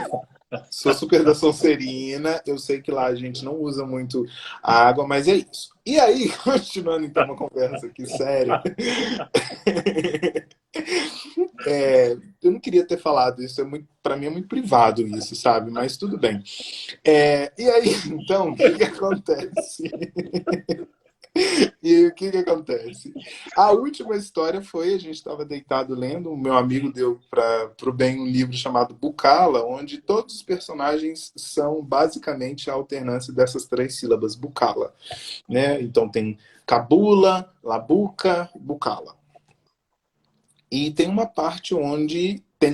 Sou super da Sonserina, eu sei que lá a gente não usa muito a água, mas é isso. E aí, continuando então uma conversa aqui séria, eu não queria ter falado isso, para mim é muito privado isso, sabe? Mas tudo bem. E aí, então, o que acontece? E o que acontece? A última história foi, a gente estava deitado lendo, o meu amigo deu para o Ben um livro chamado Bukala, onde todos os personagens são basicamente a alternância dessas 3 sílabas, Bukala. Né? Então tem Cabula, Labuca, Bukala. E tem uma parte onde tem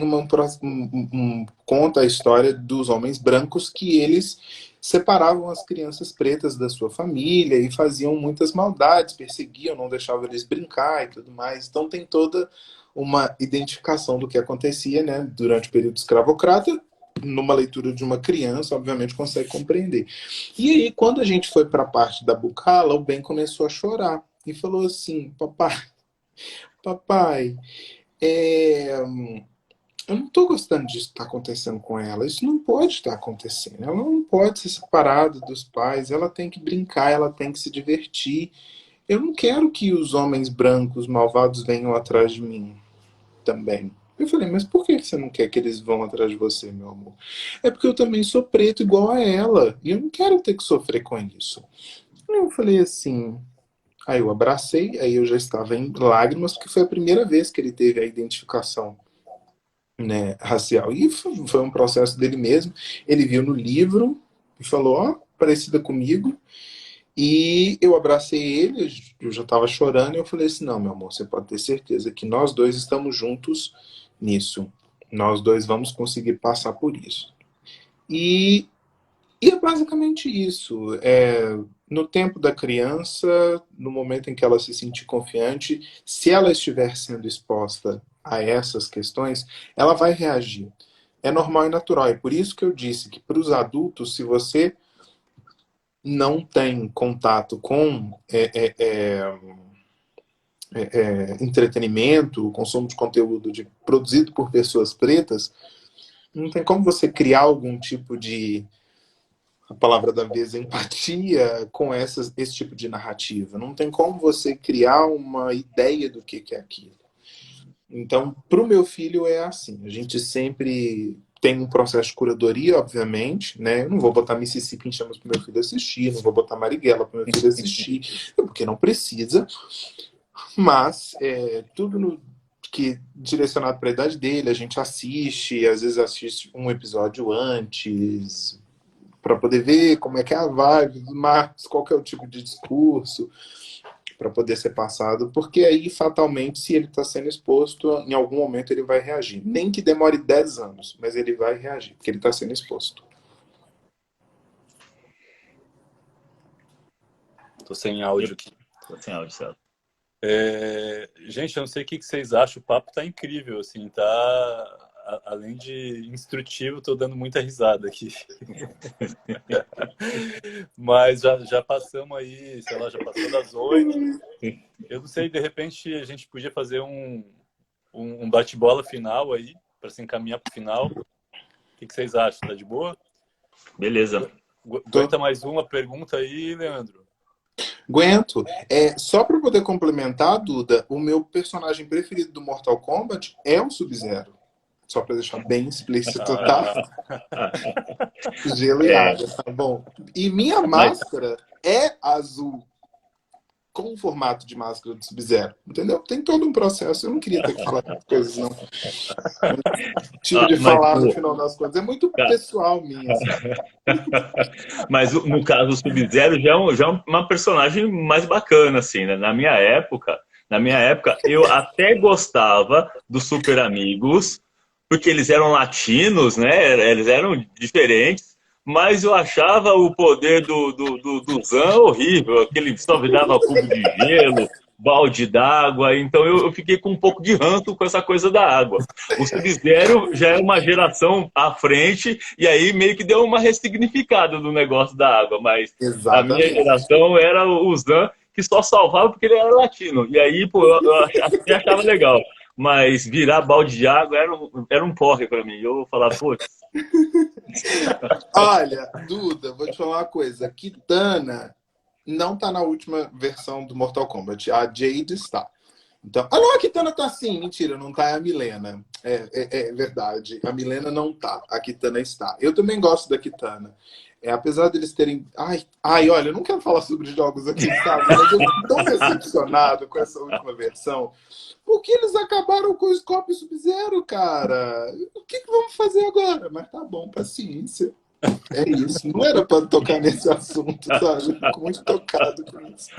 conta a história dos homens brancos que eles separavam as crianças pretas da sua família e faziam muitas maldades, perseguiam, não deixavam eles brincar e tudo mais. Então tem toda uma identificação do que acontecia, né, durante o período escravocrata. Numa leitura de uma criança, obviamente consegue compreender. E aí, quando a gente foi para a parte da Bucala, o Ben começou a chorar e falou assim: papai, eu não estou gostando disso que está acontecendo com ela. Isso não pode estar acontecendo. Ela não pode ser separada dos pais. Ela tem que brincar, ela tem que se divertir. Eu não quero que os homens brancos malvados venham atrás de mim também. Eu falei, mas por que você não quer que eles vão atrás de você, meu amor? É porque eu também sou preto igual a ela. E eu não quero ter que sofrer com isso. Eu falei assim. Aí eu abracei, aí eu já estava em lágrimas, porque foi a primeira vez que ele teve a identificação, né, racial. E foi um processo dele mesmo. Ele viu no livro e falou, ó, parecida comigo. E eu abracei ele, eu já estava chorando, e eu falei assim, não, meu amor, você pode ter certeza que nós dois estamos juntos nisso. Nós dois vamos conseguir passar por isso. E, é basicamente isso. No tempo da criança, no momento em que ela se sentir confiante, se ela estiver sendo exposta a essas questões, ela vai reagir. É normal e natural. É por isso que eu disse que para os adultos, se você não tem contato com entretenimento, consumo de conteúdo produzido por pessoas pretas, não tem como você criar algum tipo de, a palavra da vez, empatia com esse tipo de narrativa. Não tem como você criar uma ideia do que é aquilo. Então, para o meu filho é assim. A gente sempre tem um processo de curadoria, obviamente, né? Eu não vou botar Mississippi em Chamas para o meu filho assistir, não vou botar Marighella para o meu filho assistir, porque não precisa. Mas tudo que direcionado para a idade dele, a gente assiste, às vezes assiste um episódio antes, para poder ver como é que é a vibe do Marcos, qual que é o tipo de discurso para poder ser passado, porque aí, fatalmente, se ele está sendo exposto, em algum momento ele vai reagir. Nem que demore 10 anos, mas ele vai reagir, porque ele está sendo exposto. Tô sem áudio aqui. Tô sem áudio, certo. Gente, eu não sei o que vocês acham, o papo tá incrível, assim, tá... Além de instrutivo, tô dando muita risada aqui. Mas já passamos aí, sei lá, já passou das 8. Eu não sei, de repente a gente podia fazer um bate-bola final aí, para se encaminhar para o final. O que vocês acham? Tá de boa? Beleza. Aguenta mais uma pergunta aí, Leandro? Aguento. Só para poder complementar, Duda, o meu personagem preferido do Mortal Kombat é o Sub-Zero. Só para deixar bem explícito, tá? Gelo e água, tá bom? E minha máscara é azul, com o formato de máscara do Sub-Zero, entendeu? Tem todo um processo. Eu não queria ter que falar essas coisas, não. Tive de falar no final das contas. É muito pessoal minha. Mas no caso do Sub-Zero já é uma personagem mais bacana, assim, né? Na minha época, eu até gostava dos Super Amigos, porque eles eram latinos, né? Eles eram diferentes, mas eu achava o poder do Zan horrível, aquele só dava cubo de gelo, balde d'água, então eu fiquei com um pouco de ranço com essa coisa da água. O Sub-Zero já é uma geração à frente, e aí meio que deu uma ressignificada do negócio da água, mas a minha geração era o Zan, que só salvava porque ele era latino, e aí pô, eu achava legal. Mas virar balde de água era um porre pra mim. Eu falava, putz. Olha, Duda, vou te falar uma coisa. Kitana não tá na última versão do Mortal Kombat. A Jade está. Então, não, a Kitana tá sim. Mentira, não tá, é a Milena. É verdade. A Milena não tá. A Kitana está. Eu também gosto da Kitana. Apesar deles terem... olha, eu não quero falar sobre jogos aqui, sabe? Mas eu tô tão decepcionado com essa última versão. Porque eles acabaram com o Scorpion Sub-Zero, cara. O que vamos fazer agora? Mas tá bom, paciência. É isso. Não era pra tocar nesse assunto, sabe? Eu fico muito tocado com isso.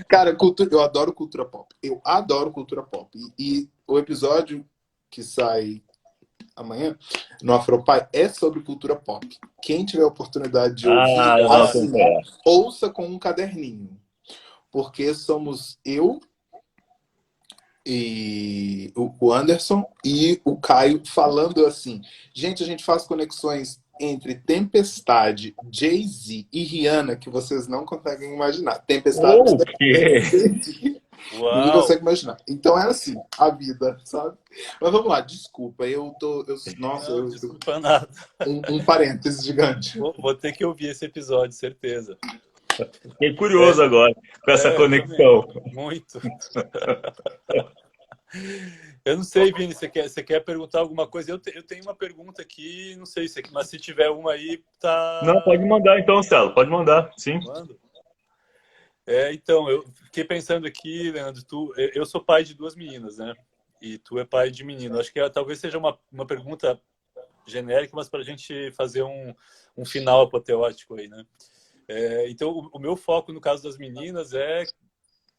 Cara, eu adoro cultura pop. Eu adoro cultura pop. E o episódio que sai amanhã no Afropai é sobre cultura pop. Quem tiver a oportunidade de ouvir, ouça com um caderninho. Porque somos eu e o Anderson e o Caio falando assim. Gente, a gente faz conexões entre Tempestade, Jay-Z e Rihanna que vocês não conseguem imaginar. Tempestade ninguém consegue imaginar. Então é assim, a vida, sabe? Mas vamos lá, desculpa. Desculpa nada. Um parênteses gigante. Vou ter que ouvir esse episódio, certeza. Fiquei curioso agora com essa conexão. Muito. Eu não sei, Vini, você quer perguntar alguma coisa? Eu tenho uma pergunta aqui, não sei, mas se tiver uma aí, tá... Não, pode mandar então, Celo, pode mandar, sim. Mando. Então, eu fiquei pensando aqui, Leandro, eu sou pai de 2 meninas, né? E tu é pai de menino. Acho que talvez seja uma pergunta genérica, mas para a gente fazer um final apoteótico aí, né? Então, o meu foco no caso das meninas é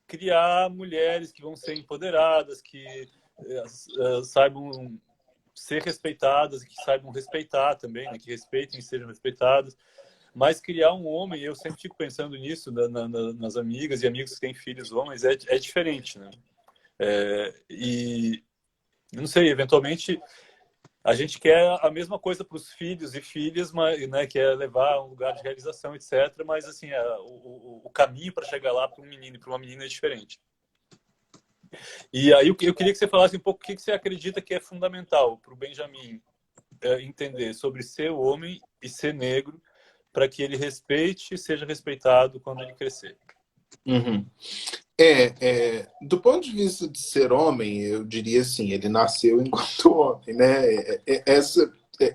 criar mulheres que vão ser empoderadas, que saibam ser respeitadas, que saibam respeitar também, né? Que respeitem e sejam respeitadas. Mas criar um homem, eu sempre fico pensando nisso, nas amigas e amigos que têm filhos homens, é diferente, né? E, não sei, eventualmente... A gente quer a mesma coisa para os filhos e filhas, mas, né, que é levar a um lugar de realização, etc. Mas assim, o caminho para chegar lá para um menino e para uma menina é diferente. E aí eu queria que você falasse um pouco o que você acredita que é fundamental para o Benjamin entender sobre ser homem e ser negro, para que ele respeite e seja respeitado quando ele crescer. Uhum. Do ponto de vista de ser homem, eu diria assim, ele nasceu enquanto homem, né?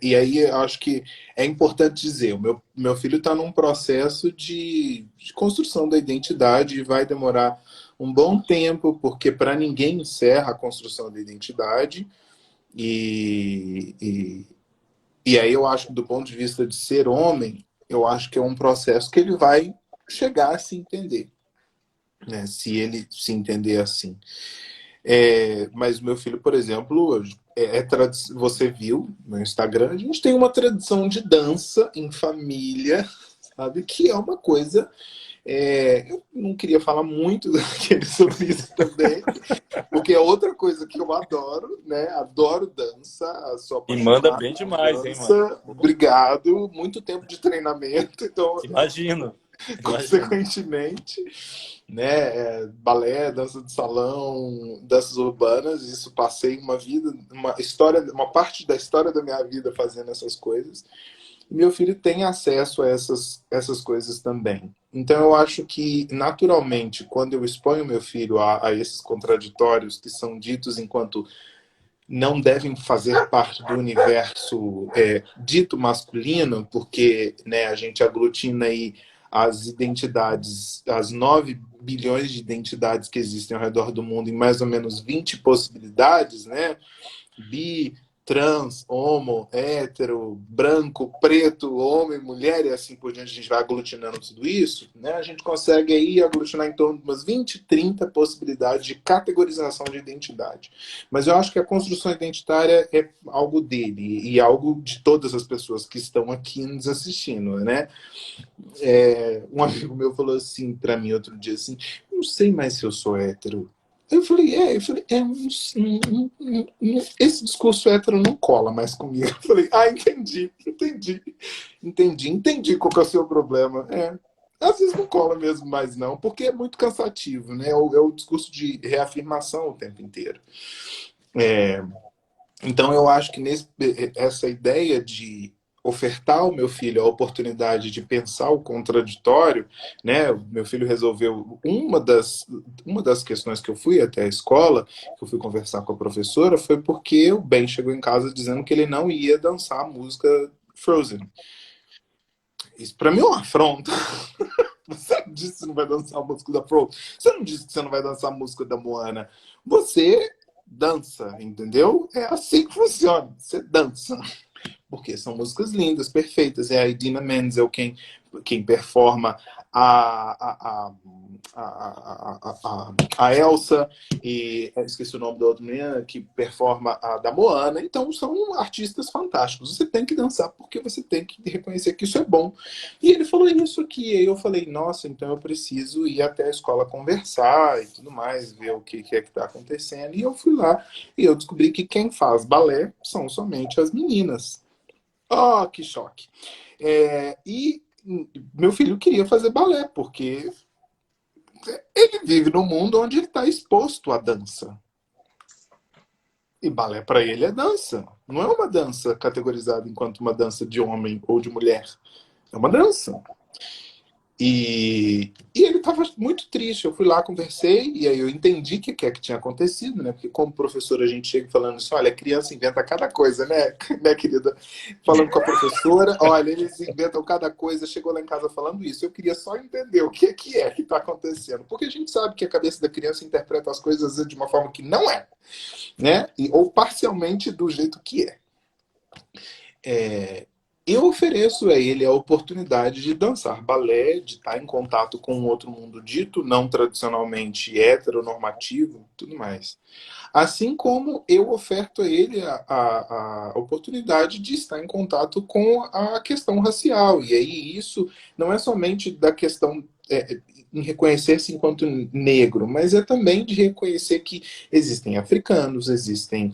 E aí eu acho que é importante dizer, o meu filho está num processo de construção da identidade e vai demorar um bom tempo, porque para ninguém encerra a construção da identidade E aí eu acho que do ponto de vista de ser homem, eu acho que é um processo que ele vai chegar a se entender, né? Se ele se entender assim. Mas meu filho, por exemplo, você viu no Instagram, a gente tem uma tradição de dança em família, sabe? Que é uma coisa. Eu não queria falar muito sobre isso também, porque é outra coisa que eu adoro, né? Adoro dança, sou E manda apaixonado bem por demais, hein, mano? dança. Obrigado, muito tempo de treinamento, então, Imagino. consequentemente, né? Balé, dança de salão, danças urbanas, isso passei uma vida, uma história, uma parte da história da minha vida fazendo essas coisas. E meu filho tem acesso a essas coisas também. Então eu acho que, naturalmente, quando eu exponho meu filho a esses contraditórios que são ditos enquanto não devem fazer parte do universo dito masculino, porque, né, a gente aglutina aí as identidades, as 9 bilhões de identidades que existem ao redor do mundo em mais ou menos 20 possibilidades, né? Bi, trans, homo, hétero, branco, preto, homem, mulher e assim por diante, a gente vai aglutinando tudo isso, né? A gente consegue aí aglutinar em torno de umas 20, 30 possibilidades de categorização de identidade. Mas eu acho que a construção identitária é algo dele e algo de todas as pessoas que estão aqui nos assistindo, né? Um amigo meu falou assim para mim outro dia assim, não sei mais se eu sou hétero. Esse discurso hétero não cola mais comigo. Eu falei, entendi qual que é o seu problema. Às vezes não cola mesmo mais não, porque é muito cansativo, né? É o discurso de reafirmação o tempo inteiro. Então eu acho que essa ideia de ofertar ao meu filho a oportunidade de pensar o contraditório, né? O meu filho resolveu uma das questões que eu fui até a escola, que eu fui conversar com a professora, foi porque o Ben chegou em casa dizendo que ele não ia dançar a música Frozen. Isso para mim é uma afronta. Você não disse que você não vai dançar a música da Frozen. Você não disse que você não vai dançar a música da Moana. Você dança, entendeu? É assim que funciona. Você dança. Porque são músicas lindas, perfeitas. É a Idina Menzel quem performa a, a Elsa, e esqueci o nome da outra menina, que performa a da Moana. Então são artistas fantásticos. Você tem que dançar porque você tem que reconhecer que isso é bom. E ele falou isso aqui, e aí eu falei, nossa, então eu preciso ir até a escola conversar e tudo mais, ver o que é que está acontecendo. E eu fui lá e eu descobri que quem faz balé são somente as meninas. Oh, que choque. E meu filho queria fazer balé, porque ele vive num mundo onde ele está exposto à dança. E balé para ele é dança. Não é uma dança categorizada enquanto uma dança de homem ou de mulher. É uma dança. E ele estava muito triste. Eu fui lá, conversei, e aí eu entendi o que é que tinha acontecido, né? Porque como professor a gente chega falando assim, olha, a criança inventa cada coisa, né, né, querida? Falando com a professora, olha, eles inventam cada coisa. Chegou lá em casa falando isso. Eu queria só entender o que é que está acontecendo. Porque a gente sabe que a cabeça da criança interpreta as coisas de uma forma que não é, né? Ou parcialmente do jeito que é. Eu ofereço a ele a oportunidade de dançar balé, de estar em contato com um outro mundo dito, não tradicionalmente heteronormativo, tudo mais. Assim como eu oferto a ele a oportunidade de estar em contato com a questão racial. E aí isso não é somente da questão em reconhecer-se enquanto negro, mas é também de reconhecer que existem africanos, existem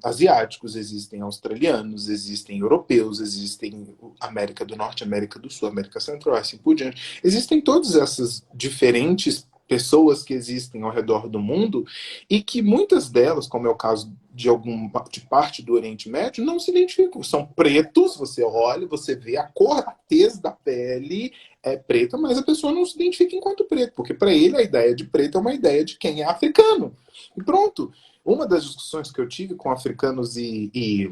asiáticos, existem australianos, existem europeus, existem América do Norte, América do Sul, América Central, assim por diante. Existem todas essas diferentes pessoas que existem ao redor do mundo e que muitas delas, como é o caso de parte do Oriente Médio, não se identificam. São pretos, você olha, você vê a cor, a tez da pele é preta, mas a pessoa não se identifica enquanto preto, porque para ele a ideia de preto é uma ideia de quem é africano. E pronto. Uma das discussões que eu tive com africanos e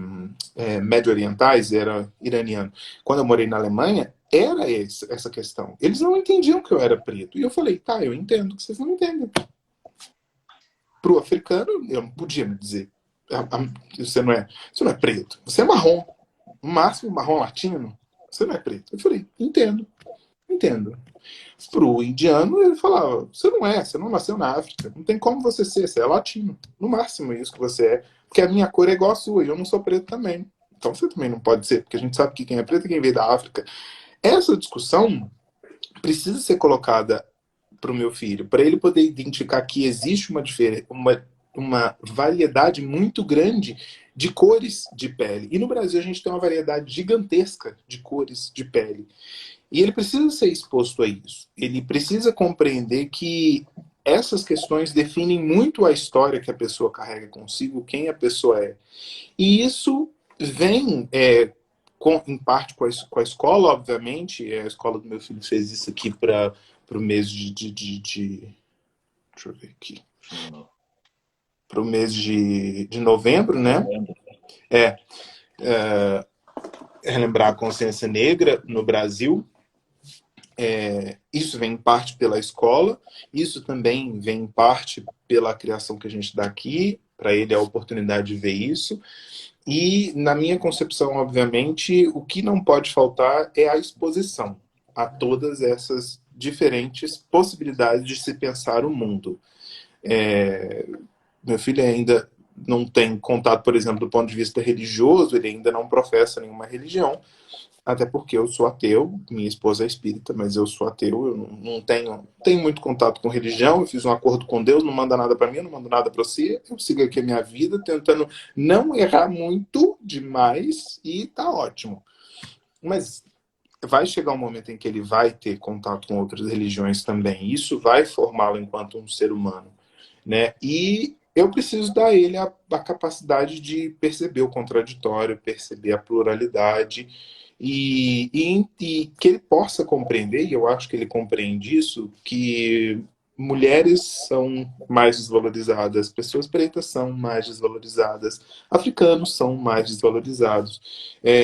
médio-orientais, era iraniano, quando eu morei na Alemanha, era essa questão. Eles não entendiam que eu era preto. E eu falei, tá, eu entendo que vocês não entendem. Pro africano, eu não podia me dizer. você não é preto, você é marrom. No máximo, marrom latino. Você não é preto. Eu falei, entendo, entendo. Pro indiano, ele falava, você não nasceu na África. Não tem como você é latino. No máximo, é isso que você é. Porque a minha cor é igual a sua e eu não sou preto também. Então você também não pode ser, porque a gente sabe que quem é preto é quem veio da África. Essa discussão precisa ser colocada para o meu filho, para ele poder identificar que existe uma variedade muito grande de cores de pele. E no Brasil a gente tem uma variedade gigantesca de cores de pele. E ele precisa ser exposto a isso. Ele precisa compreender que essas questões definem muito a história que a pessoa carrega consigo, quem a pessoa é. E isso vem, em parte com a escola, obviamente. A escola do meu filho fez isso aqui para o mês deixa eu ver aqui. Para o mês de novembro, né? Relembrar a consciência negra no Brasil. Isso vem em parte pela escola, isso também vem em parte pela criação que a gente dá aqui, para ele a oportunidade de ver isso. E, na minha concepção, obviamente, o que não pode faltar é a exposição a todas essas diferentes possibilidades de se pensar o mundo. Meu filho ainda não tem contato, por exemplo, do ponto de vista religioso, ele ainda não professa nenhuma religião, até porque eu sou ateu, minha esposa é espírita, mas eu sou ateu, eu não tenho muito contato com religião, eu fiz um acordo com Deus, não manda nada para mim, não mando nada para você, eu sigo aqui a minha vida, tentando não errar muito demais e tá ótimo. Mas vai chegar um momento em que ele vai ter contato com outras religiões também, isso vai formá-lo enquanto um ser humano, né? E eu preciso dar a ele a capacidade de perceber o contraditório, perceber a pluralidade e que ele possa compreender, e eu acho que ele compreende isso, que mulheres são mais desvalorizadas, pessoas pretas são mais desvalorizadas, africanos são mais desvalorizados,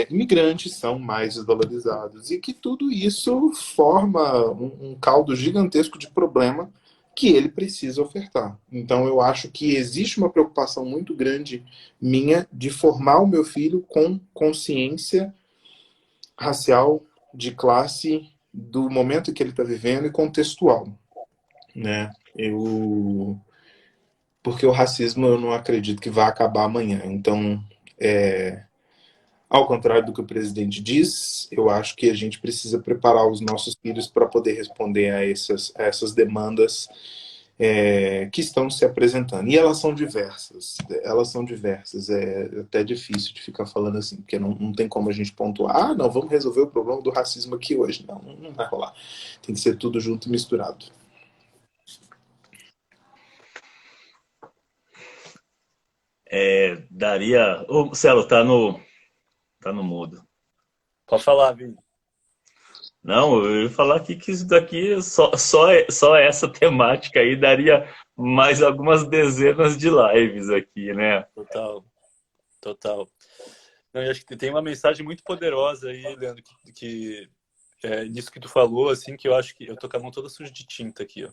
imigrantes são mais desvalorizados, e que tudo isso forma um caldo gigantesco de problema que ele precisa ofertar. Então eu acho que existe uma preocupação muito grande minha de formar o meu filho com consciência racial, de classe, do momento que ele está vivendo e contextual, né? Porque o racismo eu não acredito que vai acabar amanhã. Então, ao contrário do que o presidente diz, eu acho que a gente precisa preparar os nossos filhos para poder responder a essas demandas que estão se apresentando. E elas são diversas. É até difícil de ficar falando assim, porque não tem como a gente pontuar. Ah, não, vamos resolver o problema do racismo aqui hoje. Não vai rolar. Tem que ser tudo junto e misturado. Daria... Ô, Celo, tá no mudo. Pode falar, Vini. Não, eu ia falar aqui que isso daqui, só essa temática aí daria mais algumas dezenas de lives aqui, né? Total, total. Não, eu acho que tem uma mensagem muito poderosa aí, Leandro, nisso que tu falou, assim, que eu acho que eu tô com a mão toda suja de tinta aqui, ó.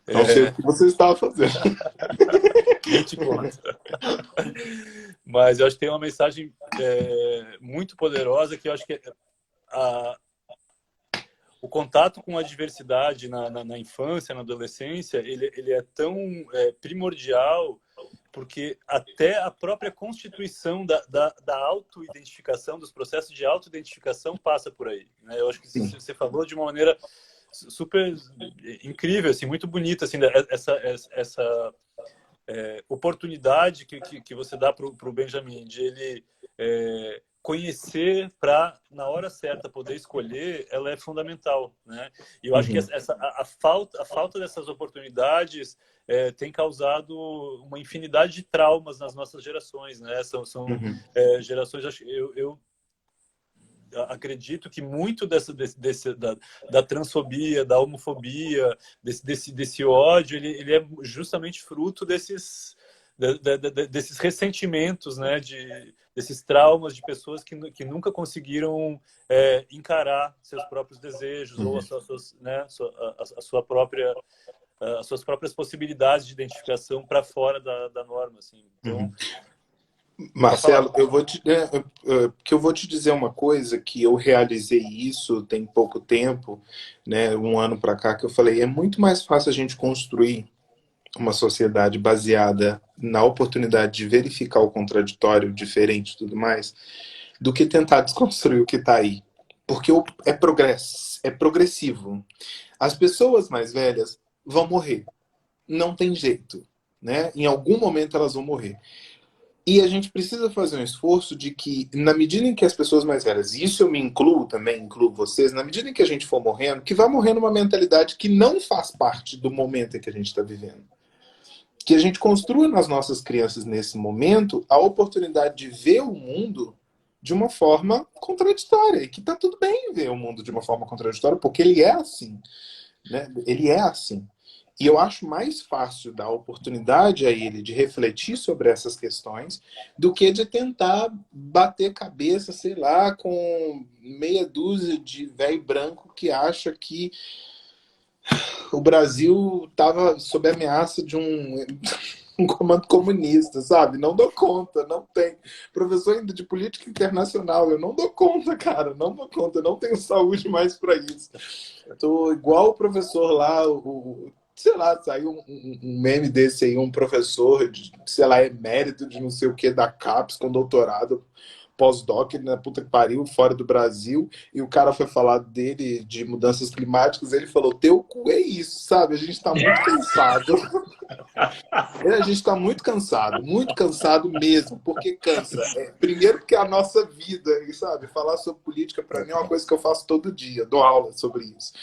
Não sei o que você estava fazendo. Nem te conto. Mas eu acho que tem uma mensagem muito poderosa que eu acho que o contato com a diversidade na infância, na adolescência, ele é tão primordial, porque até a própria constituição da autoidentificação, dos processos de autoidentificação passa por aí, né? Eu acho que você falou de uma maneira super incrível, assim, muito bonita, assim, essa oportunidade que você dá para o Benjamin, de ele conhecer para, na hora certa, poder escolher, ela é fundamental, né? E eu acho que a falta dessas oportunidades tem causado uma infinidade de traumas nas nossas gerações, né? São gerações... Eu acredito que muito da transfobia, da homofobia, desse ódio, ele é justamente fruto desses ressentimentos, né, desses traumas de pessoas que nunca conseguiram encarar seus próprios desejos ou a sua própria as suas próprias possibilidades de identificação para fora da norma, assim. Então, Marcelo, eu vou te dizer uma coisa que eu realizei isso tem pouco tempo, né, um ano para cá, que eu falei, é muito mais fácil a gente construir uma sociedade baseada na oportunidade de verificar o contraditório, o diferente e tudo mais, do que tentar desconstruir o que está aí. Porque é progressivo. As pessoas mais velhas vão morrer. Não tem jeito. Né? Em algum momento elas vão morrer. E a gente precisa fazer um esforço de que, na medida em que as pessoas mais velhas, e isso eu me incluo também, incluo vocês, na medida em que a gente for morrendo, que vai morrendo uma mentalidade que não faz parte do momento em que a gente está vivendo. Que a gente construa nas nossas crianças, nesse momento, a oportunidade de ver o mundo de uma forma contraditória. E que tá tudo bem ver o mundo de uma forma contraditória, porque ele é assim. Né? Ele é assim. E eu acho mais fácil dar oportunidade a ele de refletir sobre essas questões do que de tentar bater cabeça, sei lá, com meia dúzia de velho branco que acha que o Brasil estava sob ameaça de um comando comunista, sabe? Não dou conta, não tem. Professor ainda de política internacional, eu não dou conta, cara, não dou conta, não tenho saúde mais para isso. Eu tô igual o professor lá, sei lá, saiu um meme desse aí, um professor de, sei lá, emérito de não sei o que da CAPES com doutorado, pós-doc, na puta que pariu, fora do Brasil, e o cara foi falar dele de mudanças climáticas, ele falou, teu cu é isso, sabe? A gente tá muito cansado. A gente tá muito cansado mesmo, porque cansa. Primeiro porque é a nossa vida, sabe? Falar sobre política para mim é uma coisa que eu faço todo dia, dou aula sobre isso.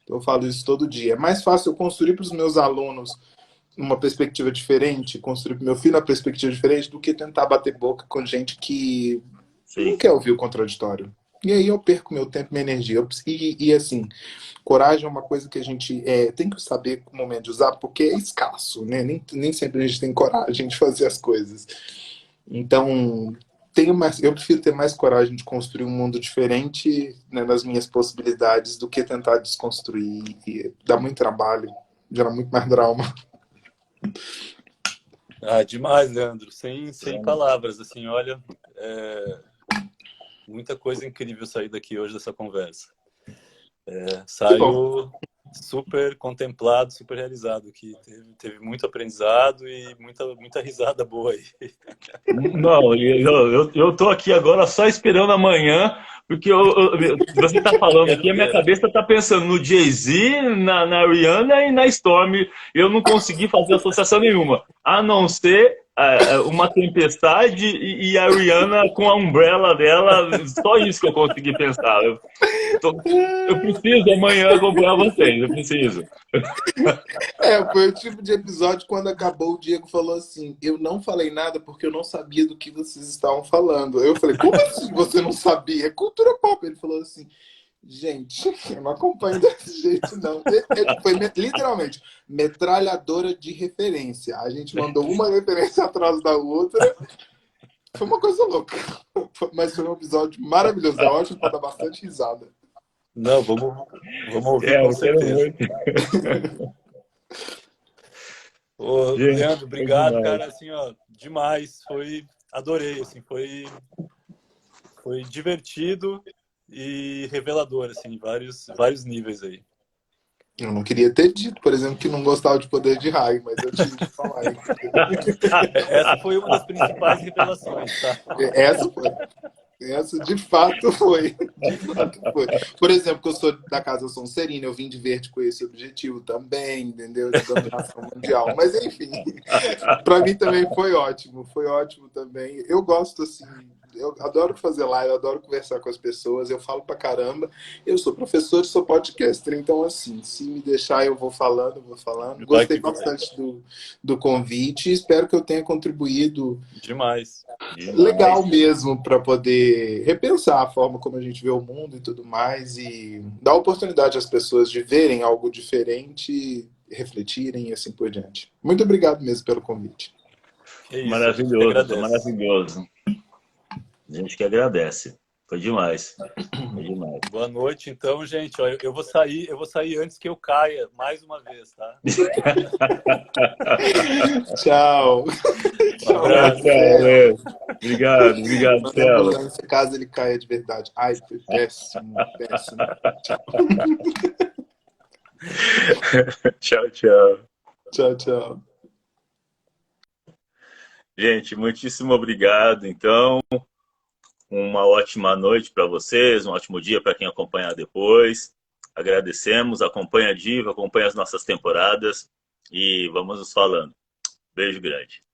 Eu falo isso todo dia. É mais fácil eu construir para os meus alunos uma perspectiva diferente, construir para o meu filho uma perspectiva diferente, do que tentar bater boca com gente que não quer ouvir o contraditório. E aí eu perco meu tempo e minha energia. E assim, coragem é uma coisa que a gente tem que saber o momento de usar, porque é escasso, né? Nem sempre a gente tem coragem de fazer as coisas. Então, eu prefiro ter mais coragem de construir um mundo diferente, né, nas minhas possibilidades, do que tentar desconstruir. E dá muito trabalho, gera muito mais drama. Demais, Leandro. Sem palavras, assim, olha, muita coisa incrível sair daqui hoje dessa conversa. Saio super contemplado, super realizado, que teve muito aprendizado e muita risada boa aí. Não, eu tô aqui agora só esperando amanhã, porque você tá falando aqui, a minha cabeça tá pensando no Jay-Z, na Rihanna e na Storm. Eu não consegui fazer associação nenhuma, a não ser uma tempestade e a Rihanna com a umbrella dela. Só isso que eu consegui pensar. Eu preciso amanhã acompanhar vocês, eu preciso. Foi o tipo de episódio quando acabou, o Diego falou assim, eu não falei nada porque eu não sabia do que vocês estavam falando. Eu falei, como assim você não sabia? É cultura pop. Ele falou assim, gente, eu não acompanho desse jeito, não. Foi literalmente metralhadora de referência. A gente mandou uma referência atrás da outra. Foi uma coisa louca. Mas foi um episódio maravilhoso. É ótimo para dar bastante risada. Não, vamos ouvir com certeza. Ô, Gente, Leandro, obrigado, cara, assim, ó, demais. Adorei, assim, foi divertido e revelador, assim, vários níveis aí. Eu não queria ter dito, por exemplo, que não gostava de Poder de Raio, mas eu tive que falar. Essa foi uma das principais revelações, tá? Essa de fato foi. De fato foi. Por exemplo, que eu sou da Casa Sonserina, eu vim de verde com esse objetivo também, entendeu? De dominação mundial. Mas enfim, para mim também foi ótimo também. Eu gosto assim, eu adoro fazer live, eu adoro conversar com as pessoas, eu falo pra caramba. Eu sou professor e sou podcaster, então assim, se me deixar eu vou falando. Gostei bastante do convite, espero que eu tenha contribuído demais. Legal mesmo para poder repensar a forma como a gente vê o mundo e tudo mais, e dar oportunidade às pessoas de verem algo diferente, refletirem e assim por diante. Muito obrigado mesmo pelo convite. Maravilhoso. A gente que agradece. Foi demais. Foi demais. Boa noite, então, gente. Ó, eu vou sair antes que eu caia, mais uma vez, tá? Tchau. Um abraço. Obrigado, Manda Tchelo. ambulância caso ele caia de verdade. Ai, foi péssimo, péssimo. Tchau. Tchau, tchau. Tchau, tchau. Gente, muitíssimo obrigado. Então, uma ótima noite para vocês, um ótimo dia para quem acompanhar depois. Agradecemos, acompanha a Diva, acompanha as nossas temporadas e vamos nos falando. Beijo grande.